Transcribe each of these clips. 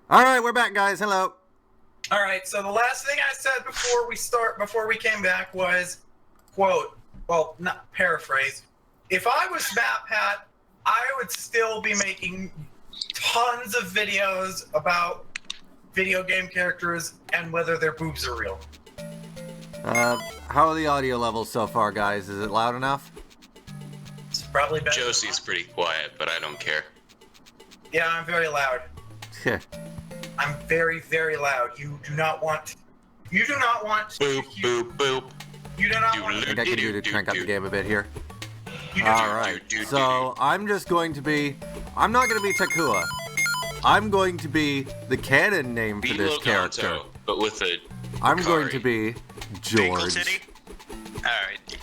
All right, we're back, guys. Hello. All right, so the last thing I said before we came back was, quote, well, not paraphrase, if I was MatPat, I would still be making tons of videos about video game characters and whether their boobs are real. How are the audio levels so far, guys? Is it loud enough? It's probably better. Josie's pretty quiet, but I don't care. Yeah, I'm very loud. I'm very, very loud. You do not want. Boop, boop, boop. You do not want. I think I can do to crank up the game a bit here. You do All right. So I'm just going to be. I'm not going to be Takua. I'm going to be the canon name for this character. Ganto, but with a. I'm going to be George. Alright.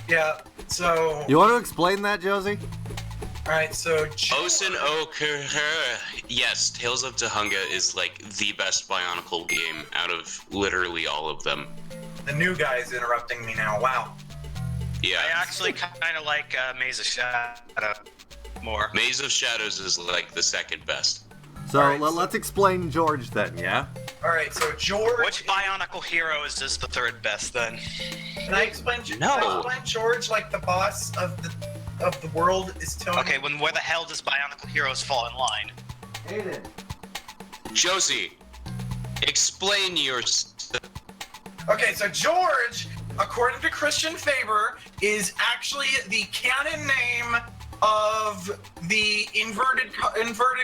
Yeah. So. You want to explain that, Josie? Alright, so Osen Okurher. Yes, Tales of Tohunga is like the best Bionicle game out of literally all of them. The new guy is interrupting me now. Wow. Yeah. I actually kind of like Maze of Shadow more. Maze of Shadows is like the second best. So Alright, let's explain George then, yeah? Alright, so George. Which Bionicle hero is the third best then? Can I explain? No. Can I explain George like the boss of the world is telling. Okay, where the hell does Bionicle heroes fall in line? Aidan. Josie, explain your. Okay, so George, according to Christian Faber, is actually the canon name of the inverted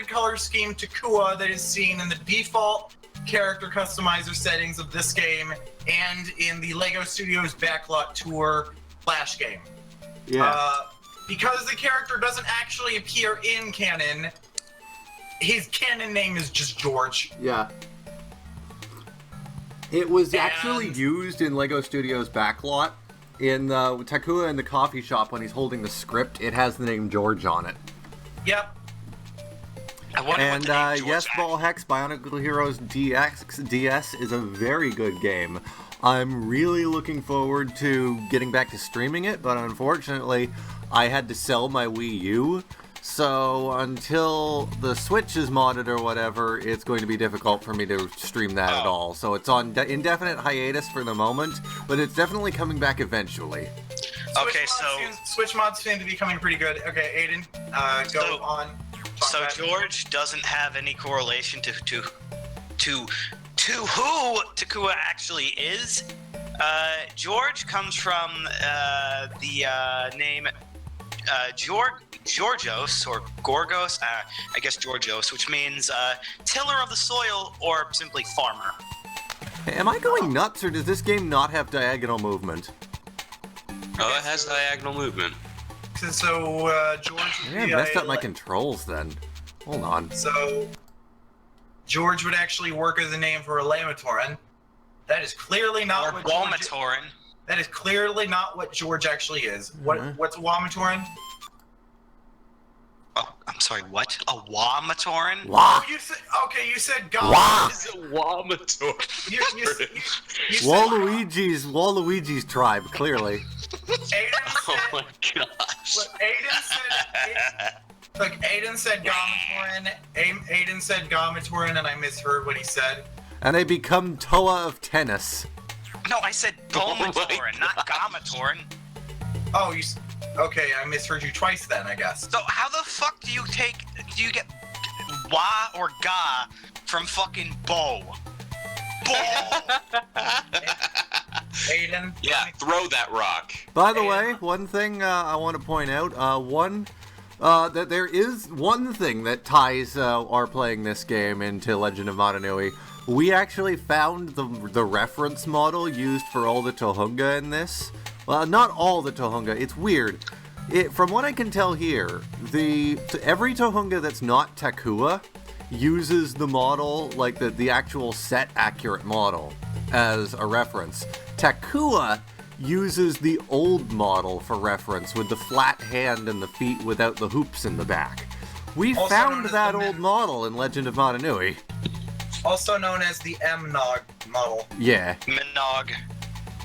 color scheme Takua that is seen in the default character customizer settings of this game and in the LEGO Studios Backlot Tour Flash game. Yeah. Because the character doesn't actually appear in canon, his canon name is just George. Yeah. It was And- actually used in LEGO Studios Backlot. In Takua in the coffee shop when he's holding the script, it has the name George on it. Yep. I wonder what And the name George yes, Ball Hex Bionicle Heroes DS is a very good game. I'm really looking forward to getting back to streaming it, but unfortunately, I had to sell my Wii U. So until the Switch is modded or whatever, it's going to be difficult for me to stream that at all. So it's on indefinite hiatus for the moment, but it's definitely coming back eventually. Okay, Switch mods seem to be coming pretty good. Okay, Aidan, go on. So George doesn't have any correlation to who Takua actually is. George comes from the name Georgios or Gorgos, I guess Georgios, which means tiller of the soil or simply farmer. Am I going nuts, or does this game not have diagonal movement? Oh, it has diagonal movement. So George. I messed up my controls then. Hold on. So George would actually work as a name for a Lamatoran. That is clearly not Or what George. Walmatoran. That is clearly not what George actually is. What's a Wamatoran? Oh, I'm sorry, what? A Walmatoran? Wah! You said you said God. Wah! It's a Walmator. You said Waluigi's tribe, clearly. Aidan Oh said, my gosh. Look, Aidan said Gamatoran. Aidan said Gamatoran, and I misheard what he said. And I become Toa of tennis. No, I said Oh my Golmatoran, not Gamatoran. Oh, okay, I misheard you twice then, I guess. So how the fuck do you get wa or ga from fucking bow? Bow! Aidan? Yeah, throw that rock. By the way, one thing I want to point out, that there is one thing that ties our playing this game into Legend of Matanui. We actually found the reference model used for all the Tohunga in this. Well, not all the Tohunga. It's weird. From what I can tell here, every Tohunga that's not Takua uses the model, like the actual set accurate model, as a reference. Takua uses the old model for reference with the flat hand and the feet without the hoops in the back. We Also found known as that the old model in Legend of Matanui. Also known as the M-Nog model. Yeah. Minog.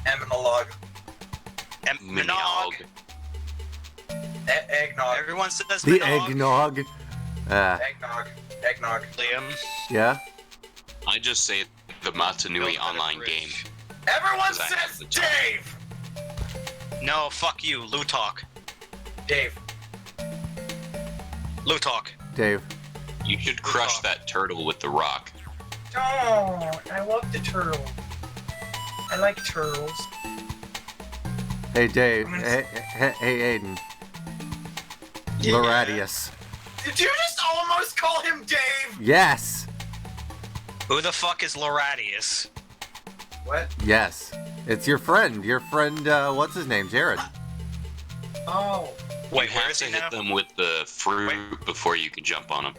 M-Analog. Minog. Eggnog. Everyone says The Minog. eggnog. Eggnog. Eggnog. Liam. Yeah? I just say the Matanui online game. Everyone 'Cause I have says the time. Dave! No, fuck you. Lou talk. Dave. Lou talk. Dave. You should crush that turtle with the rock. Oh, I love the turtle. I like turtles. Hey, Dave. I'm gonna- Hey, Aidan. Yeah. Iaradios. Did you just almost call him Dave? Yes! Who the fuck is Iaradios? What? Yes. It's your friend. Your friend, what's his name? Jared. Oh. Wait, You where have is to he hit now? them with the fruit before you can jump on them.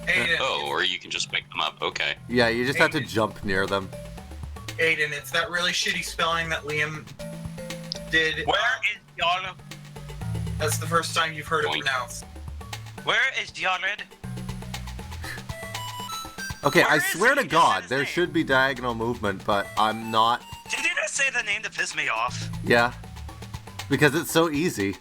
Aidan. Oh, or you can just pick them up. Okay. Yeah, you just have to Aidan. jump near them. Aidan, it's that really shitty spelling that Liam did. Where is Jared? That's the first time you've heard it Boink. pronounced. Where is Jared? Okay, Where I is swear he? to Just God, say his there name. should be diagonal movement, but I'm not. Did you just say the name to piss me off? Yeah. Because it's so easy.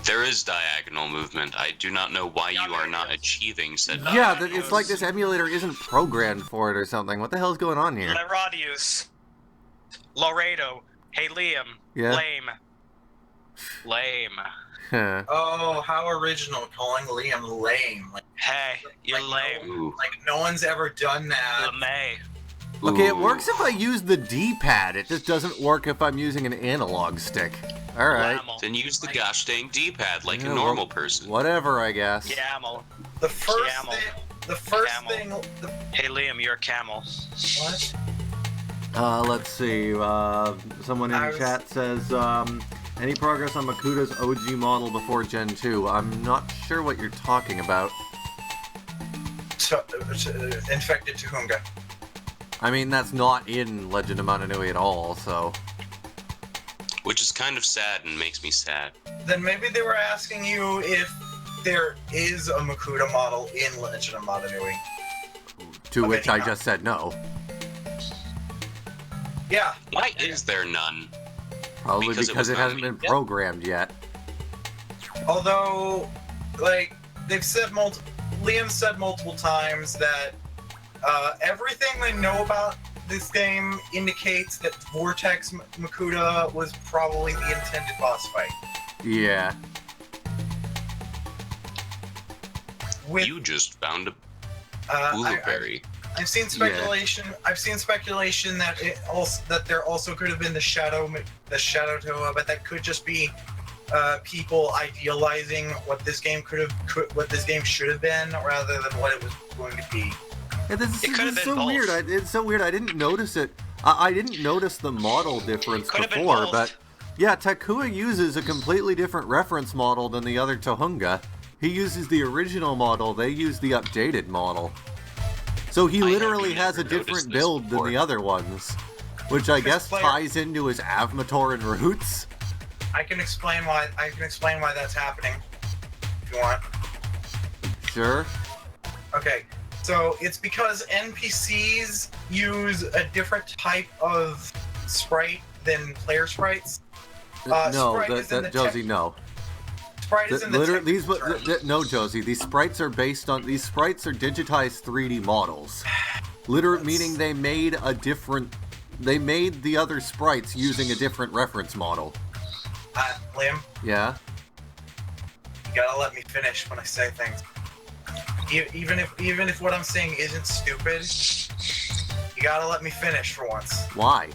There is diagonal movement. I do not know why you are not achieving said. Yeah, it's like this emulator isn't programmed for it or something. What the hell's going on here? Iaradios. Laredo. Hey, Liam. Yeah? Lame. Lame. Huh. Oh, how original, calling Liam lame. Hey, you're Like, lame. Ooh. Like no one's ever done that. LeMay. Okay, it Ooh. works if I use the D-pad. It just doesn't work if I'm using an analog stick. Alright. Yamal. Then use the gosh dang D-pad like Yeah, a normal person. Whatever, I guess. Yamal. The first Camel. thing, the first Camel. thing, Hey, Liam, you're a camel. what? Let's see. Someone in I the was- chat says, any progress on Makuta's OG model before Gen 2? I'm not sure what you're talking about. Infected Tohunga. I mean, that's not in Legend of Matanui at all, so... Which is kind of sad and makes me sad. Then maybe they were asking you if there is a Makuta model in Legend of Matanui. To Okay, which I yeah. just said no. Yeah. Why is there none? Probably Because because it it was hasn't not been made yet? programmed yet. Although, like, they've said Liam said multiple times that everything they know about this game indicates that Vortex Makuta was probably the intended boss fight. Yeah. With, You just found a I, blueberry. I've seen speculation. I've seen speculation that that there also could have been the Shadow Toa, but that could just be people idealizing what this game what this game should have been, rather than what it was going to be. Yeah, this It is could have been so both. weird. It's so weird. I didn't notice it. I didn't notice the model difference Could have been before, both. but yeah, Takua uses a completely different reference model than the other Tohunga. He uses the original model. They use the updated model. So he I literally have has a never noticed different this build than before. the other ones, which I guess player- ties into his Avmator and roots. I can explain why. That's happening. If you want. Sure. Okay. So it's because NPCs use a different type of sprite than player sprites. No, Sprite is in the Josie, tech- no. Sprite is in the Literally, these technical term. no, Josie. These sprites are based on these sprites are digitized 3D models. Literally, meaning they made a different. They made the other sprites using a different reference model. Liam, Yeah. you gotta let me finish when I say things. Even if what I'm saying isn't stupid, you gotta let me finish for once. Why?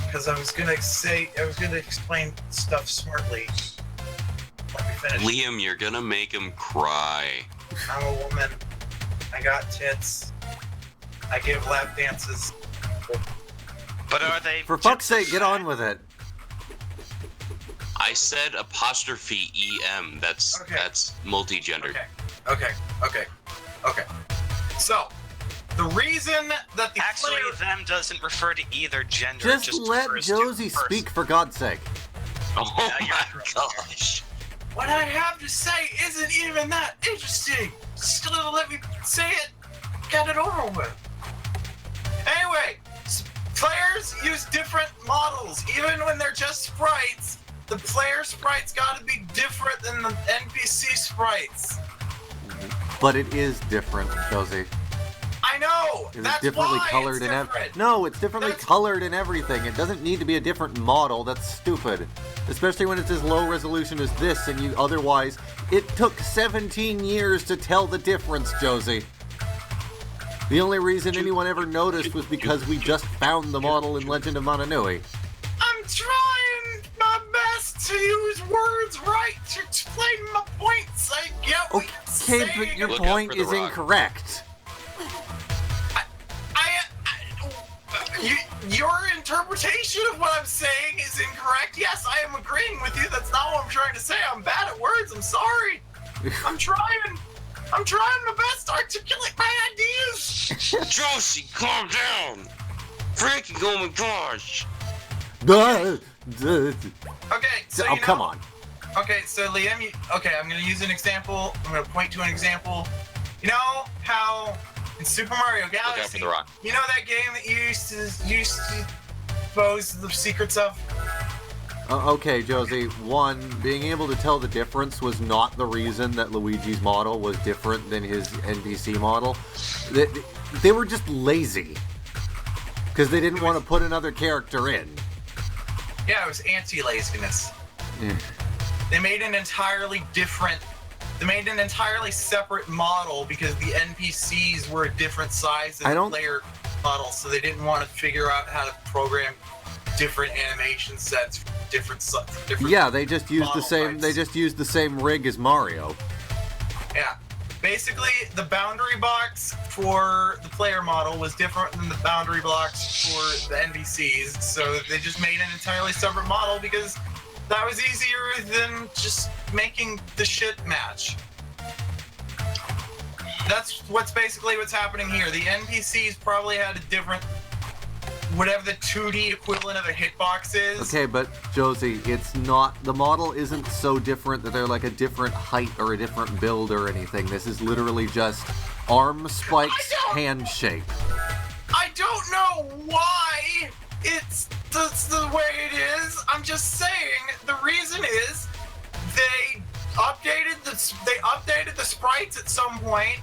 Because I was gonna explain stuff smartly. Let me finish. Liam, you're gonna make him cry. I'm a woman. I got tits. I give lap dances. But are they... For fuck's sake, get on with it. I said apostrophe EM. That's Okay. that's multi-gendered. Okay. So, the reason that the Actually, player... them doesn't refer to either gender. Just it just let refers Josie to person. speak, for God's sake. Oh Yeah, my you're gosh. What I have to say isn't even that interesting. Just gonna let me say it. Get it over with. Anyway, players use different models. Even when they're just sprites, the player sprites gotta be different than the NPC sprites. But it is different, Josie. I know! It's That's differently why colored it's and different. No, it's differently That's- colored and everything. It doesn't need to be a different model. That's stupid. Especially when it's as low resolution as this, and you otherwise... It took 17 years to tell the difference, Josie. The only reason anyone ever noticed was because we just found the model in Legend of Mananui. I'm trying my best to use words right to explain my points. I get what you're saying. Okay, but your Look out point for the is rock. incorrect. Your interpretation of what I'm saying is incorrect. Yes, I am agreeing with you. That's not what I'm trying to say. I'm bad at words. I'm sorry. I'm trying my best to articulate my ideas. Josie, calm down! Freaking oh my gosh! Okay, so Oh, come on. Okay, so Liam, I'm gonna use an example. I'm gonna point to an example. You know how in Super Mario Look out for Galaxy, the rock. you know that game that you used to expose the secrets of? Okay, Josie. One, being able to tell the difference was not the reason that Luigi's model was different than his NPC model. They were just lazy. Because they didn't want to put another character in. Yeah, it was anti-laziness. Yeah. They made an entirely separate model because the NPCs were a different size than the player model, so they didn't want to figure out how to program different animation sets for different. Yeah, they just used the same. types. They just used the same rig as Mario. Yeah. Basically, the boundary box for the player model was different than the boundary box for the NPCs, so they just made an entirely separate model because that was easier than just making the shit match. That's what's happening here. The NPCs probably had a different, whatever the 2D equivalent of a hitbox is. Okay, but Josie, it's not. The model isn't so different that they're like a different height or a different build or anything. This is literally just arm spikes, hand shape. I don't know why that's the way it is. I'm just saying the reason is they updated the sprites at some point,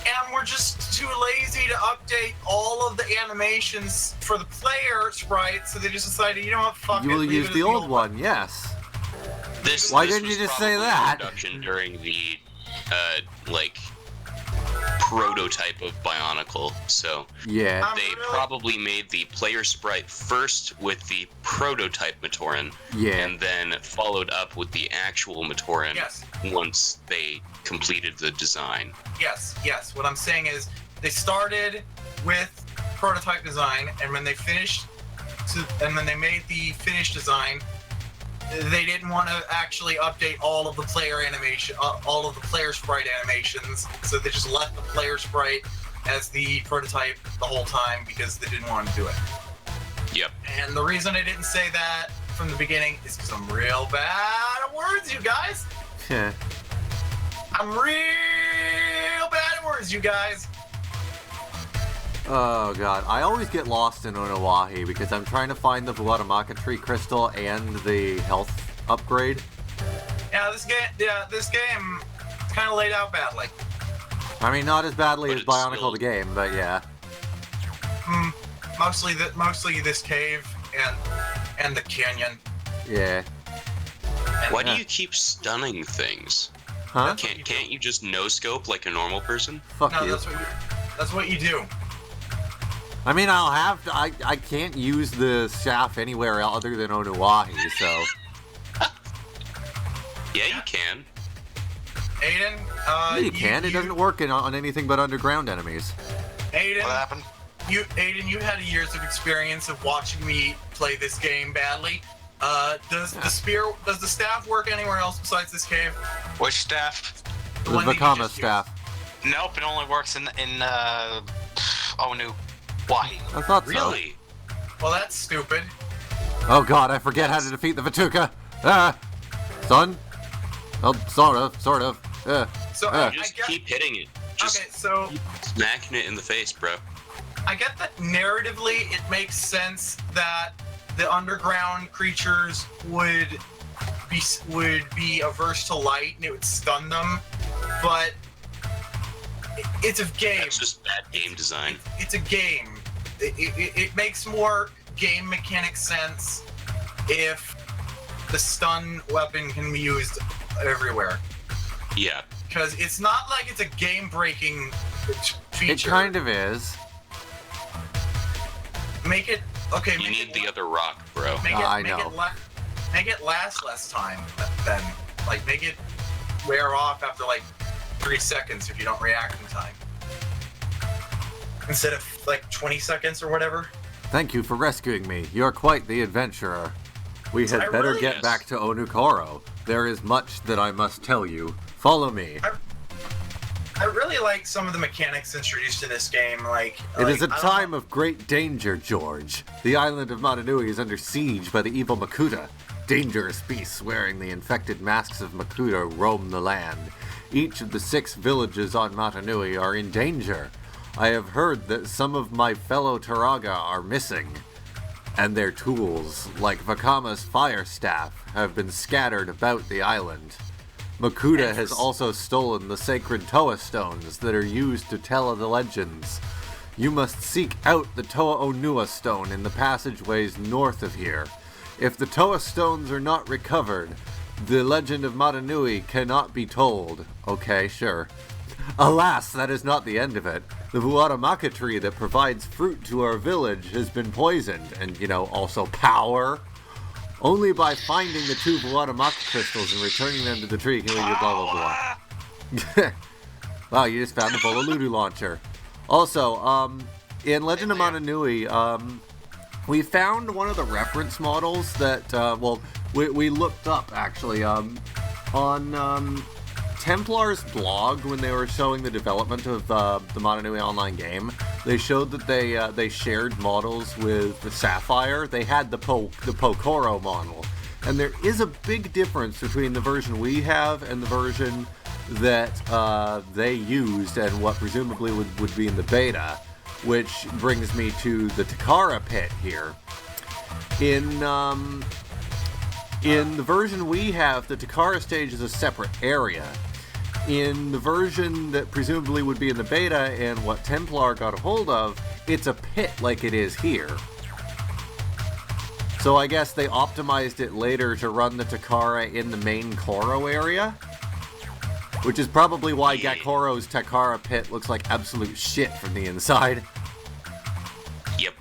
and we're just too lazy to update all of the animations for the player sprite, so they just decided, you know what, fuck it. You will leave use it the as old one, yes. Why didn't you just say that? Production during the prototype of Bionicle, so Yeah. they probably made the player sprite first with the prototype Matoran, Yeah. and then followed up with the actual Matoran Yes. once they completed the design. Yes. What I'm saying is they started with prototype design, and when they made the finished design, they didn't want to actually update all of the player animation, all of the player sprite animations, so they just left the player sprite as the prototype the whole time because they didn't want to do it. Yep. And the reason I didn't say that from the beginning is because I'm real bad at words, you guys. Yeah. I'm real bad at words, you guys. Oh god, I always get lost in Onawahi because I'm trying to find the Guatemala tree crystal and the health upgrade. Yeah, this game is kind of laid out badly. I mean, not as badly But as it's Bionicle still- the game, but yeah. Mostly this cave and the canyon. Yeah. And Why do you keep stunning things? Huh? Can't you just no scope like a normal person? Fuck No, you. that's what you do. I mean, I'll have to. I can't use the shaft anywhere other than Onawahi, so. Yeah, you can. Aidan, Yeah, you can. It doesn't work on anything but underground enemies. Aidan, What happened? you had years of experience of watching me play this game badly. Does the staff work anywhere else besides this cave? Which staff? The one that you Vakama just staff. Nope, it only works in Onu. Why? I thought so. Really? Well, that's stupid. Oh god, I forget how to defeat the Vatuka. Son? Well, sort of. So I Just guess, keep hitting it. Just okay, so keep smacking it in the face, bro. I get that narratively it makes sense that the underground creatures would be averse to light and it would stun them, but It's a game. That's just bad game design. It's a game. It makes more game mechanic sense if the stun weapon can be used everywhere. Yeah. Because it's not like it's a game-breaking feature. It kind of is. Make it okay. You need the other rock, bro. I know. Make it last less time then. Like make it wear off after like 3 seconds if you don't react in time. Instead of like 20 seconds or whatever. Thank you for rescuing me. You're quite the adventurer. We had better really get is. back to Onukoro. There is much that I must tell you. Follow me. I really like some of the mechanics introduced in this game. It is a time of great danger, George. The island of Motunui is under siege by the evil Makuta. Dangerous beasts wearing the infected masks of Makuta roam the land. Each of the 6 villages on Motunui are in danger. I have heard that some of my fellow Turaga are missing, and their tools, like Vakama's fire staff, have been scattered about the island. Makuta has also stolen the sacred Toa stones that are used to tell the legends. You must seek out the Toa Onua stone in the passageways north of here. If the Toa stones are not recovered, the legend of Motunui cannot be told. Okay, sure. Alas, that is not the end of it. The Vuaramaka tree that provides fruit to our village has been poisoned, and, also power. Only by finding the 2 Vuaramaka crystals and returning them to the tree can we do blah blah blah. Wow, you just found the Bololulu launcher. Also, in Legend of Motunui, we found one of the reference models that, we looked up, actually, on Templar's blog when they were showing the development of the Motunui online game. They showed that they shared models with the Sapphire. They had the Pokoro model, and there is a big difference between the version we have and the version that they used and what presumably would be in the beta, which brings me to the Takara pit here. In the version we have, the Takara stage is a separate area. In the version that presumably would be in the beta and what Templar got a hold of, it's a pit like it is here. So I guess they optimized it later to run the Takara in the main Koro area, which is probably why Gakoro's Takara pit looks like absolute shit from the inside. Yep.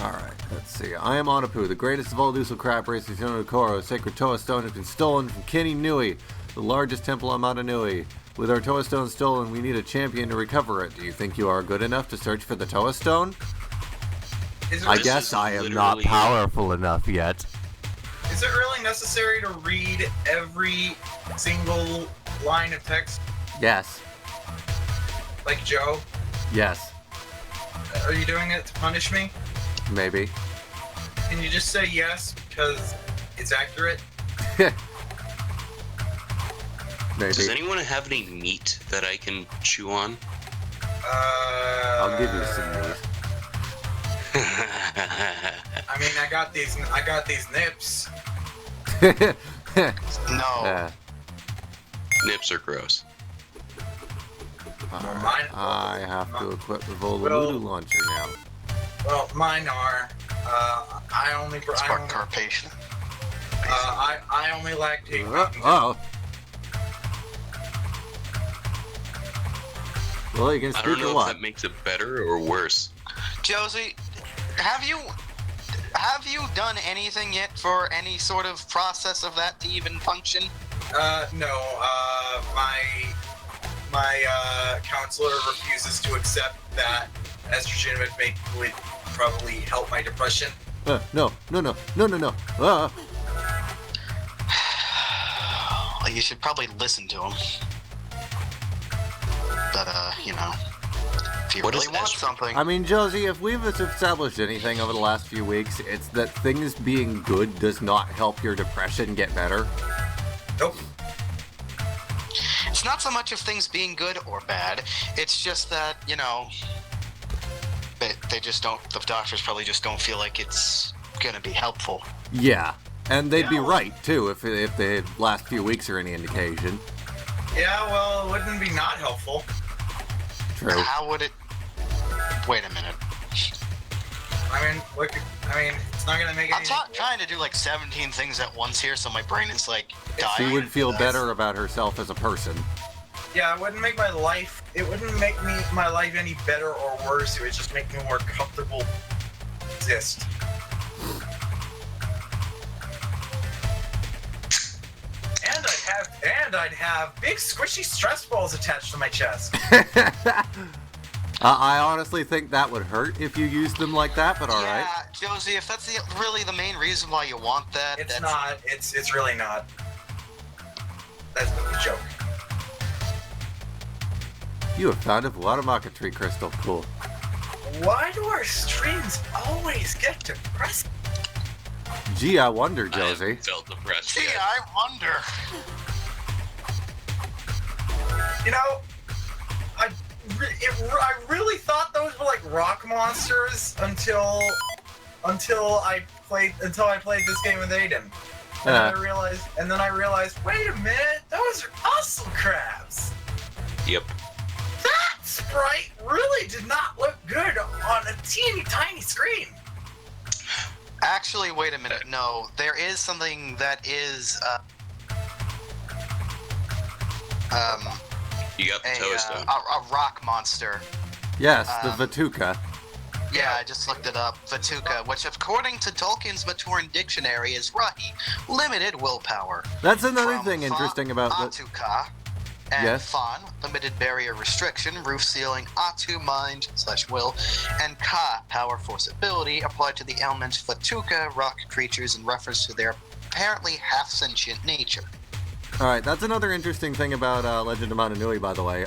Alright, let's see. I am Onapu, the greatest of all Dusel crab racers in Onukoro. Sacred Toa Stone has been stolen from Kini Nui, the largest temple on Motunui. With our Toa Stone stolen, we need a champion to recover it. Do you think you are good enough to search for the Toa Stone? I guess I am not powerful enough yet. Is it really necessary to read every single line of text? Yes. Like Joe? Yes. Are you doing it to punish me? Maybe. Can you just say yes because it's accurate? Maybe. Does anyone have any meat that I can chew on? I'll give you some meat. I mean, I got these nips. No. Nips are gross. Alright, I have to equip the Vololulu launcher now. Well, mine are. I only lactate. Oh. Well, you can I speak don't a know if lot. that makes it better or worse. Josie, have you done anything yet for any sort of process of that to even function? No. My counselor refuses to accept that estrogen would probably help my depression. No. You should probably listen to him. But, if you What really is want estrogen? something... I mean, Josie, if we've established anything over the last few weeks, it's that things being good does not help your depression get better. Nope. It's not so much of things being good or bad. It's just that, they just don't... The doctors probably just don't feel like it's gonna be helpful. Yeah, and they'd be No. right, too, if the last few weeks are any indication. Yeah, well, it wouldn't be not helpful. True. How would it? Wait a minute. I mean, look. I mean, it's not gonna make I'm any. trying to do like 17 things at once here, so my brain is like She dying. would feel better about herself as a person. Yeah, it wouldn't make my life. It wouldn't make my life any better or worse. It would just make me more comfortable. Exist. And I'd have big squishy stress balls attached to my chest. I honestly think that would hurt if you used them like that, but alright. Yeah, Josie, if that's really the main reason why you want that, It's not. It's really not. That's a joke. You have found a Watamaka tree crystal. Cool. Why do our streams always get depressing? Gee, I wonder, I Josie. haven't felt depressed Gee, yet. I wonder. You know, I really thought those were like rock monsters until I played this game with Aidan. And then I realized, wait a minute, those are muscle crabs. Yep. That sprite really did not look good on a teeny tiny screen. Actually, wait a minute. No, there is something that is You got the toast though. a rock monster. Yes, the Vatuka. Yeah, I just looked it up. Vatuka, which according to Tolkien's Maturin dictionary is Rahi, limited willpower. That's another From thing interesting about the... Atuka and Yes. Fan, limited barrier restriction, roof ceiling, Atu mind/will, and Ka power force ability applied to the element Vatuka rock creatures in reference to their apparently half-sentient nature. Alright, that's another interesting thing about Legend of Mana Nui, by the way.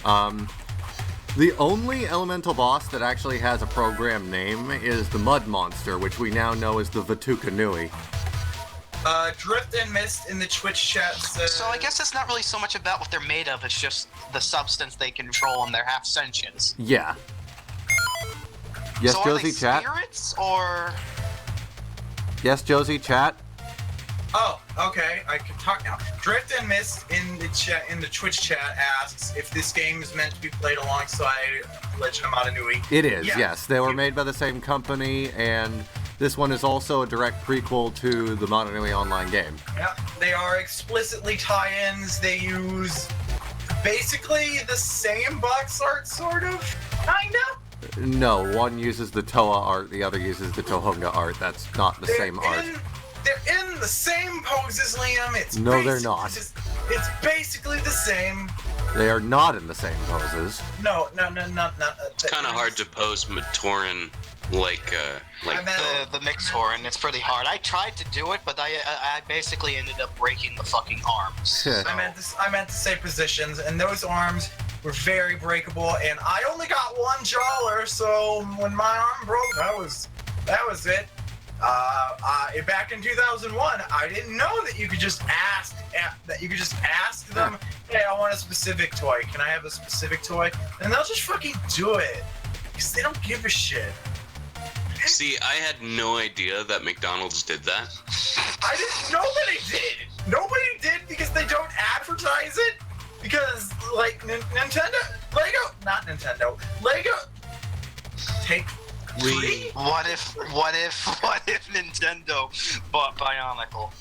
The only elemental boss that actually has a program name is the Mud Monster, which we now know as the Vatuka Nui. Drift and Mist in the Twitch chat says... So I guess it's not really so much about what they're made of, it's just the substance they control and their half-sentience. Yeah. Yes, so are Josie, they chat? spirits, or... Yes, Josie, chat? Oh, okay, I can talk now. Drift and Mist in the Twitch chat asks if this game is meant to be played alongside Legend of Mana Nui. It is, yes. They were made by the same company, and this one is also a direct prequel to the Mana Nui online game. Yeah, they are explicitly tie-ins. They use basically the same box art, sort of, kinda. No, one uses the Toa art, the other uses the Tohunga art. That's not the same art. They're in the same poses, Liam. It's No, they're not. it's basically the same. They are not in the same poses. No. It's kind of hard to pose Matoran like I meant- The Mixhoran, it's pretty hard. I tried to do it, but I basically ended up breaking the fucking arms. I meant to say positions, and those arms were very breakable, and I only got one jawler, so when my arm broke, that was it. Back in 2001, I didn't know that you could just ask them, hey, I want a specific toy. Can I have a specific toy? And they'll just fucking do it, because they don't give a shit. See, I had no idea that McDonald's did that. Nobody did. Nobody did because they don't advertise it. Because like Lego. Take 3. What if Nintendo bought Bionicle?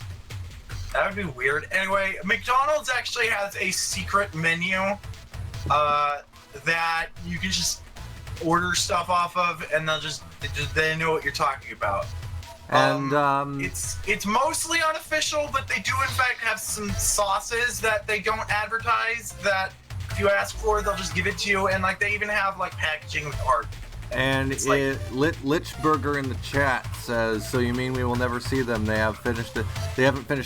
That would be weird. Anyway, McDonald's actually has a secret menu that you can just order stuff off of, and they know what you're talking about. And it's mostly unofficial, but they do in fact have some sauces that they don't advertise that if you ask for, they'll just give it to you, and like they even have like packaging with art. And Lichburger in the chat says, so you mean we will never see them? They haven't finished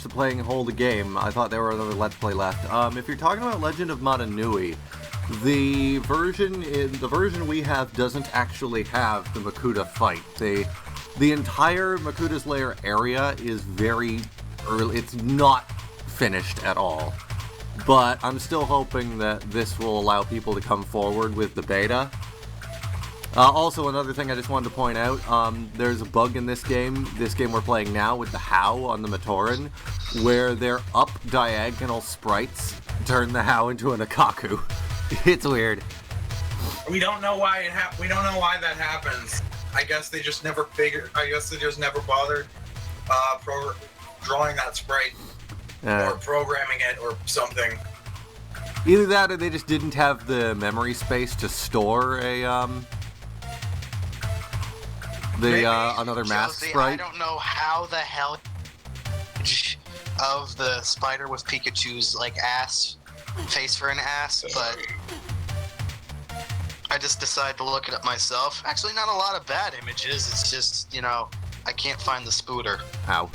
the playing whole the game. I thought there were another Let's Play left. If you're talking about Legend of Mana Nui, the version we have doesn't actually have the Makuta fight. The entire Makuta's Lair area is very early. It's not finished at all. But I'm still hoping that this will allow people to come forward with the beta. Also, another thing I just wanted to point out, there's a bug in this game we're playing now with the How on the Matoran, where they're up diagonal sprites turn the How into an Akaku. It's weird. We don't know why we don't know why that happens. I guess they just never bothered drawing that sprite or programming it or something. Either that or they just didn't have the memory space to store a another mask Josie, sprite. I don't know how the hell of the spider with Pikachu's like ass face for an ass, but I just decided to look it up myself. Actually, not a lot of bad images. It's just, you know, I can't find the spooter. How?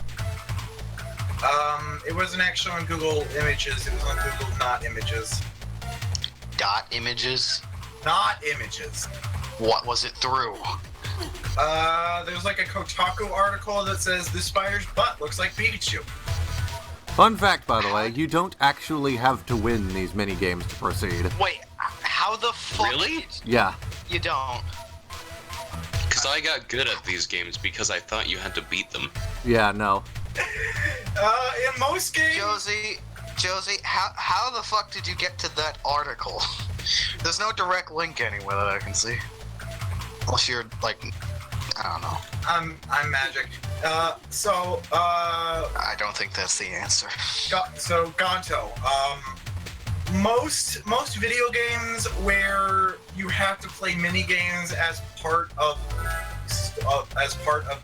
It wasn't actually on Google Images. It was on Google Not Images. Dot images? Not Images. What was it through? There's like a Kotaku article that says this spider's butt looks like Pikachu. Fun fact, by the way, you don't actually have to win these mini games to proceed. Wait, how the fuck? Really? Yeah. You don't. Because I got good at these games because I thought you had to beat them. Yeah, no. In most games... Josie, how the fuck did you get to that article? There's no direct link anywhere that I can see. Unless you're, like, I don't know. I'm magic. I don't think that's the answer. So, Ganto, most video games where you have to play mini games as part of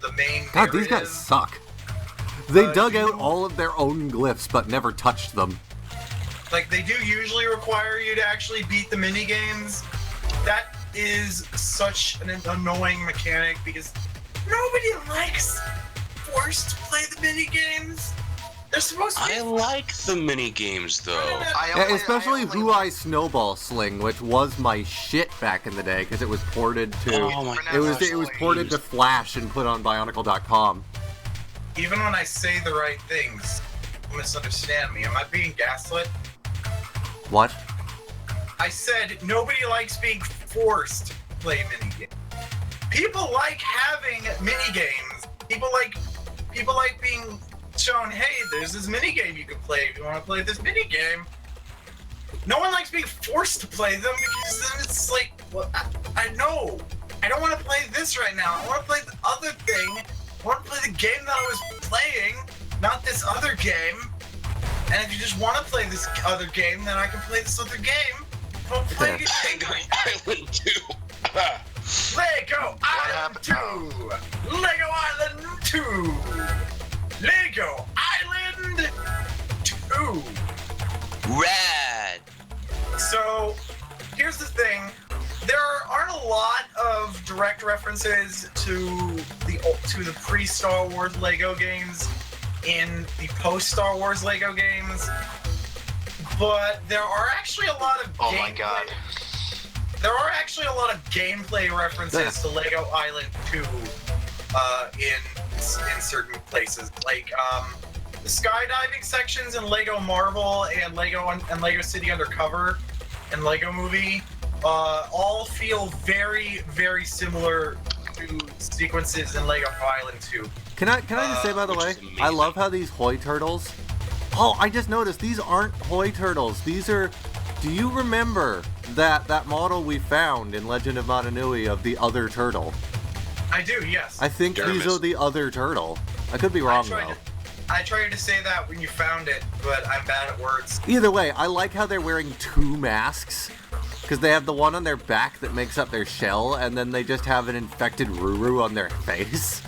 the main God, narrative, these guys suck. They dug out all of their own glyphs, but never touched them. Like, they do usually require you to actually beat the mini games. That is such an annoying mechanic because nobody likes forced to play the mini games. They're supposed to be. I like the mini games though. Especially Who I Snowball Sling, which was my shit back in the day because it was ported to Oh my it was ported to Flash and put on Bionicle.com. Even when I say the right things, you misunderstand me. Am I being gaslit? What? I said nobody likes being forced to play minigames. People like having minigames. People like being shown, hey, there's this minigame you can play if you want to play this minigame. No one likes being forced to play them because then it's like, well, I know. I don't want to play this right now. I want to play the other thing. I want to play the game that I was playing, not this other game. And if you just want to play this other game, then I can play this other game. I'll play it. Island 2. Lego Island 2! Lego Island 2! Lego Island 2! Rad! So, here's the thing. There aren't a lot of direct references to the pre-Star Wars Lego games in the post-Star Wars Lego games, but there are actually a lot of Oh my god. There are actually a lot of gameplay references to Lego Island 2 in certain places, like the skydiving sections in Lego Marvel and Lego City Undercover and Lego Movie all feel very, very similar to sequences in Lego Island 2. Can I just say, by the way, I love how these Hoi Turtles... Oh, I just noticed, these aren't Hoi Turtles. These are... Do you remember that model we found in Legend of Motunui of the other turtle? I do, yes. I think these are the other turtle. I could be wrong, though. I tried to say that when you found it, but I'm bad at words. Either way, I like how they're wearing two masks. Because they have the one on their back that makes up their shell, and then they just have an infected Ruru on their face.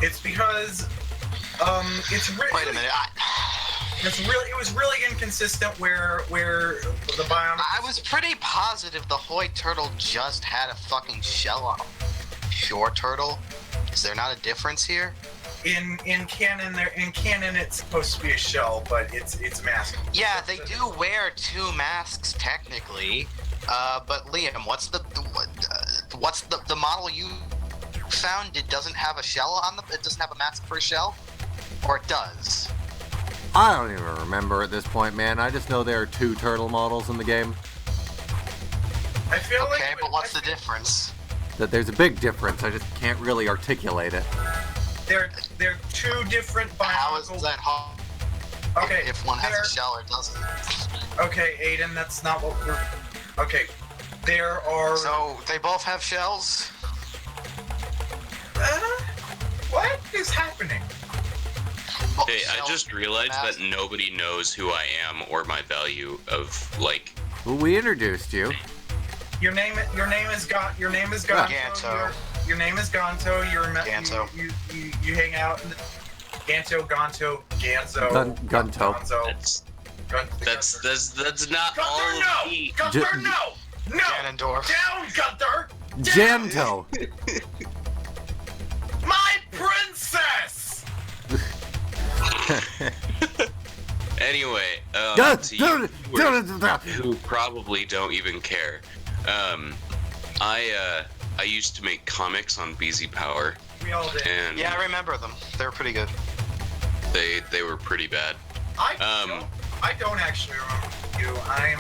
It's because, it's really... Wait a minute. It was really inconsistent where the Bionicle... I was pretty positive the Hoi Turtle just had a fucking shell on him. Sure, Turtle? Is there not a difference here? In canon, it's supposed to be a shell, but it's masked. Yeah, they do wear two masks technically. But Liam, what's the model you found? It doesn't have a shell on it doesn't have a mask for a shell, or it does? I don't even remember at this point, man. I just know there are two turtle models in the game. I feel like... Okay, but what's the difference? That there's a big difference. I just can't really articulate it. They're two different Bionicles. How is that hard? Okay. If one has a shell or doesn't. Okay, Aidan, that's not what we're. Okay, there are. So they both have shells. What is happening? Well, Hey, I shells just realized mass- that nobody knows who I am or my value of, like... Well, we introduced you. Your name is Ganto. Ganto. Your name is Ganto. Ganto. You hang out in the Ganto. Ganto. Ganto. That's not all Gunther, of no! me. Gunther, no! No! Ganondorf. Down, Gunther! Down! Janto. My princess! Anyway, Dun, to dun, you dun, dun, dun. who probably don't even care, I used to make comics on BZ Power, We all did. and Yeah, I remember them. They were pretty good. they were pretty bad. I don't actually remember you. I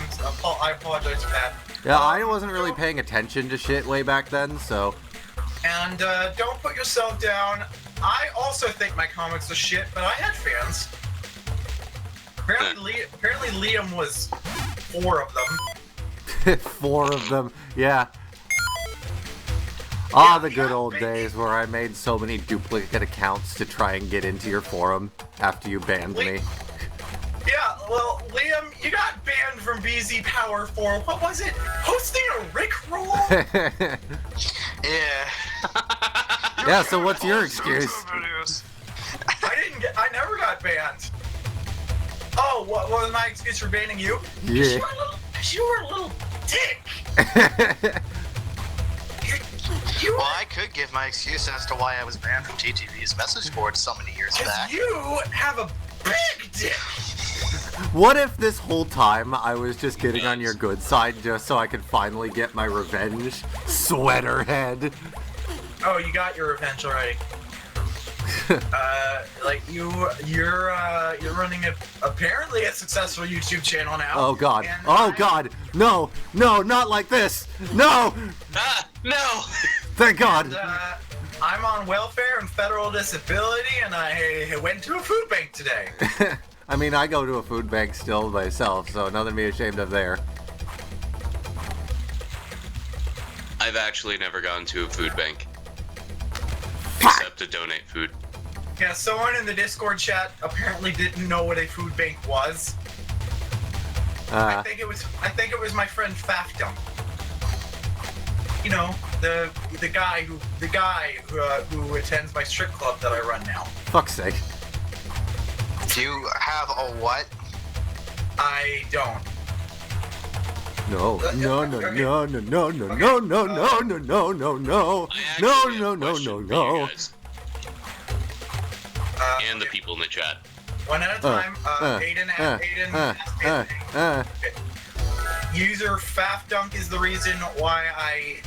apologize for that. Yeah, I wasn't really paying attention to shit way back then, so... And don't put yourself down. I also think my comics are shit, but I had fans. Apparently Liam was 4 of them. 4 of them, yeah. The good old days where I made so many duplicate accounts to try and get into your forum after you banned me. Yeah, well, Liam, you got banned from BZ Power for, what was it? Hosting a Rickroll? Yeah. Yeah, so what's your excuse? I never got banned. Oh, what was my excuse for banning you? Yeah. You were a little dick. Well, I could give my excuse as to why I was banned from TTV's message board so many years back. You have a big dick. What if this whole time I was just getting on your good side just so I could finally get my revenge? Sweaterhead. Oh, you got your revenge already. Like you're running apparently a successful YouTube channel now. Oh god. and Oh god. No, not like this. No. No! Thank god. And, I'm on welfare and federal disability, and I went to a food bank today. I mean, I go to a food bank still myself, so nothing to be ashamed of there. I've actually never gone to a food bank. Except to donate food. Yeah, someone in the Discord chat apparently didn't know what a food bank was. I think it was my friend Fafdom. You know, the guy who attends my strip club that I run now. Fuck's sake. Do you have a what? I don't. No. I actually have a question for you guys. And the people in the chat. One at a time. Aidan. User Fafdunk is the reason why I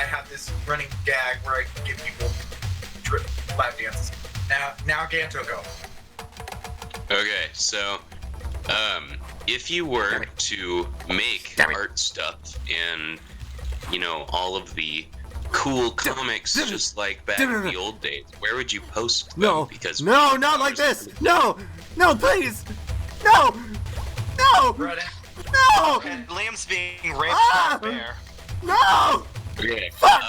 have this running gag where I give people lap dances. Now Ganto, go. Okay, so, if you were to make art stuff and, you know, all of the cool comics just like back in the old days, where would you post them? No. Because No, not like this. No, please. No. Reddit. No. And Liam's being raped by a bear. No. Okay. Well,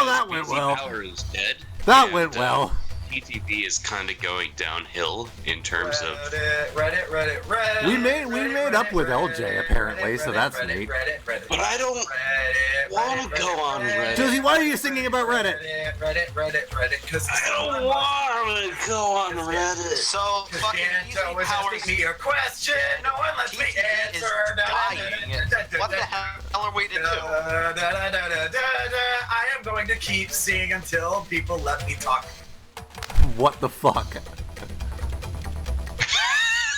that went BZ well. Power is dead. That and, went well. TTV is kind of going downhill in terms of. Reddit. We made up with LJ apparently, so that's neat. But I don't want to go on Reddit. Josie, why are you singing about Reddit? Reddit, because I don't want to go on Reddit. So fucking Ganto was Powers asking me a question. No one lets me TTV is answer. dying. What the hell are we to do? I am going to keep singing until people let me talk. What the fuck?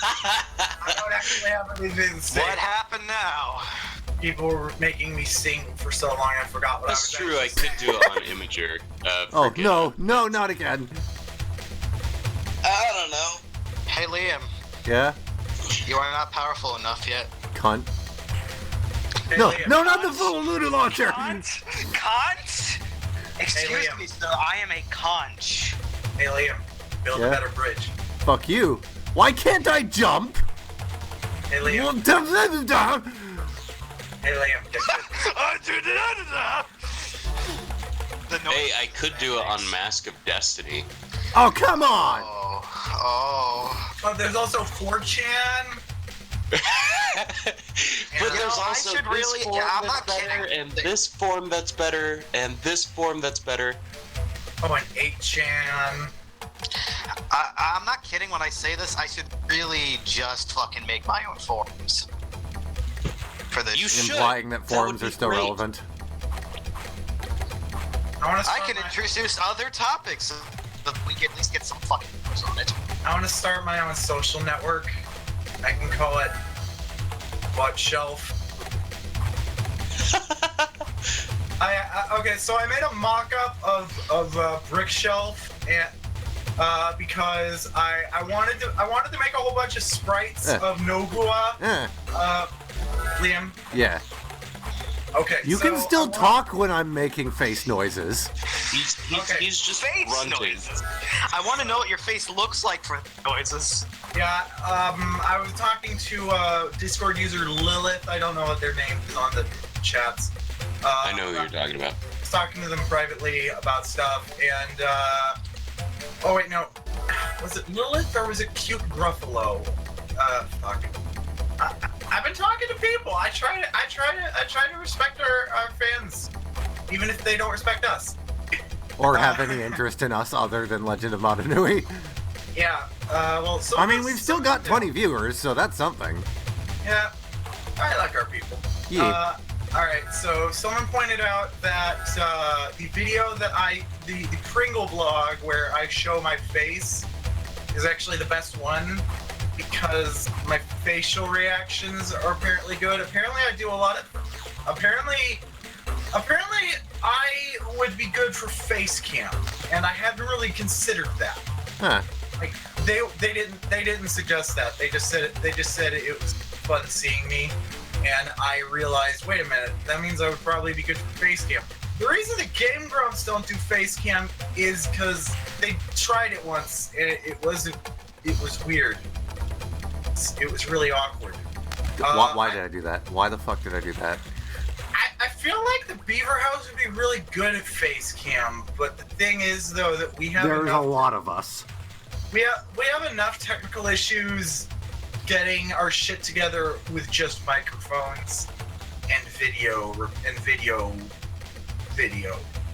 I don't actually have anything to say. What happened now? People were making me sing for so long I forgot what That's I was true. I actually could do it on Imager. Oh, forget no, not again. I don't know. Hey Liam, Yeah? you are not powerful enough yet. Cunt. Hey, No, Liam. not the full Lunar Launcher! Cunt? Excuse Liam. me, sir. I am a conch. Hey, Liam, build a better bridge. Fuck you. Why can't I jump? Hey, Liam. Hey, Liam, get good. Hey, I could do it on Mask of Destiny. Oh, come on! Oh, there's also 4chan. But there's I also should this really- form yeah, I'm that's not better, kidding. and this form that's better, and this form that's better. Oh, and 8chan. I'm not kidding when I say this. I should really just fucking make my own forums. For this. You should. Implying that That forums would are be still great. relevant. I can introduce other topics so that we can at least get some fucking news on it. I want to start my own social network. I can call it Butt Shelf. Okay, so I made a mock-up of Brick Shelf, and because I wanted to make a whole bunch of sprites of Nogua. Liam. Yeah. Okay. You so can still talk when I'm making face noises. He's just Face grunting. noises. I want to know what your face looks like for noises. Yeah. I was talking to Discord user Lilith. I don't know what their name is on the chats. I know who you're talking about. I was talking to them privately about stuff, and oh wait, no, was it Lilith or was it Cute Gruffalo? Fuck. I've been talking to people. I try to respect our fans, even if they don't respect us. Or have any interest in us other than Legend of Madanui. Yeah. Well, I mean, we've still got 20 viewers, so that's something. Yeah. I like our people. Yeah. Alright, so someone pointed out that the video that the Pringle blog where I show my face is actually the best one because my facial reactions are apparently good. Apparently I do a lot of... Apparently I would be good for face cam, and I hadn't really considered that. Huh. Like, they didn't suggest that. They just said it was fun seeing me. And I realized, wait a minute, that means I would probably be good for face cam. The reason the Game Grumps don't do face cam is because they tried it once and it was weird. It was really awkward. Why did I do that? Why the fuck did I do that? I feel like the Beaver House would be really good at face cam, but the thing is though that we have There's enough, a lot of us. we have enough technical issues getting our shit together with just microphones and video.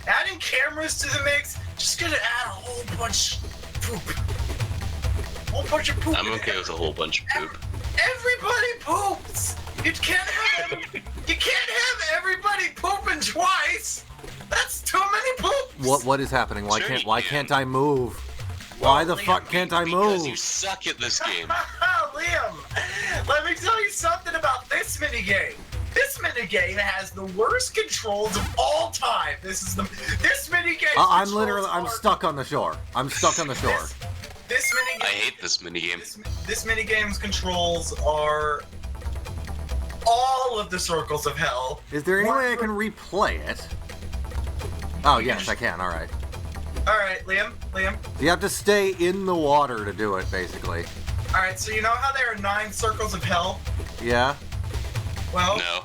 Adding cameras to the mix, just gonna add a whole bunch of poop. Of poop. I'm okay with a whole bunch of poop. Everybody poops. You can't have everybody pooping twice. That's too many poops. What is happening? Why Sure can't you can't can. I move? Why the Liam, fuck can't I Because move? you suck at this game. Liam, let me tell you something about this minigame. This minigame has the worst controls of all time. This minigame. I'm stuck on the shore. I'm stuck on the shore. This minigame. I hate this minigame. This minigame's controls are all of the circles of hell. Is there any way I can replay it? Oh yes, I can. All right. All right, Liam. You have to stay in the water to do it, basically. All right, so you know how there are 9 circles of hell? Yeah. Well, No.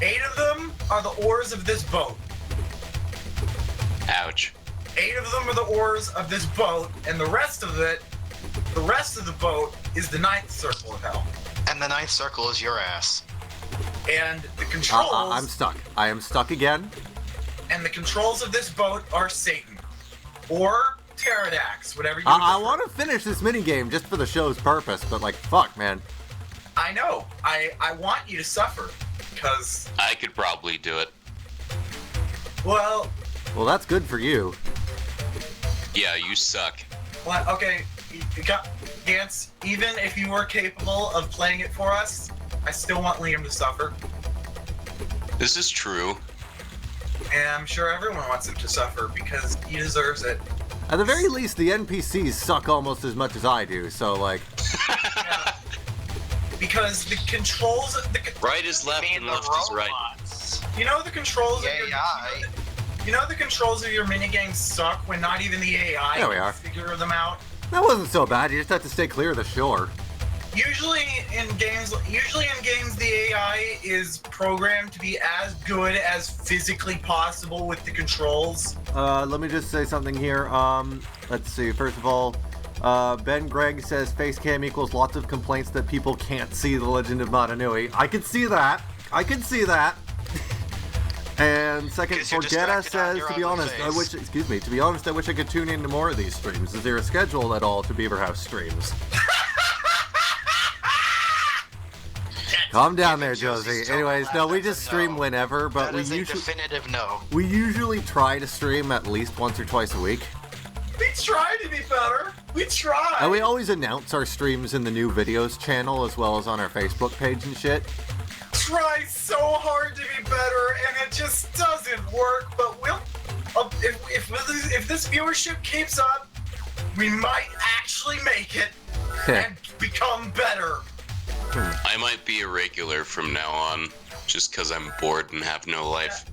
8 of them are the oars of this boat. Ouch. 8 of them are the oars of this boat, and the rest of the boat is the 9th circle of hell. And the 9th circle is your ass. And the controls I'm stuck. I am stuck again. and the controls of this boat are Satan or Pterodax, whatever you I prefer. want to finish this minigame just for the show's purpose, but like, fuck, man. I know. I want you to suffer because I could probably do it. well, Well, that's good for you. Yeah, you suck. okay, you got Gantz. Even if you were capable of playing it for us, I still want Liam to suffer, This is true. and I'm sure everyone wants him to suffer because he deserves it. At the very least, the NPCs suck almost as much as I do, so like... Yeah. Because the controls, Right is left and left is right. robots. you know the controls. Yeah, You know the controls of your minigames suck when not even the AI There we can are. figure them out? That wasn't so bad. You just have to stay clear of the shore. Usually in games, the AI is programmed to be as good as physically possible with the controls. Let me just say something here. Let's see. First of all, Ben Gregg says facecam equals lots of complaints that people can't see the Legend of Matanui. I can see that. And second, 'Cause you're Forgetta distracted on says, your to be ugly honest, face. I wish I could tune into more of these streams. Is there a schedule at all to Beaver House streams? Calm down there, Josie. Anyways, no, we just stream whenever, but That is a definitive no. we usually try to stream at least once or twice a week. We try to be better. We try. And we always announce our streams in the new videos channel as well as on our Facebook page and shit. Try so hard to be better, and it just doesn't work. But we'll, if this viewership keeps up, we might actually make it and become better. I might be a regular from now on, just because I'm bored and have no life.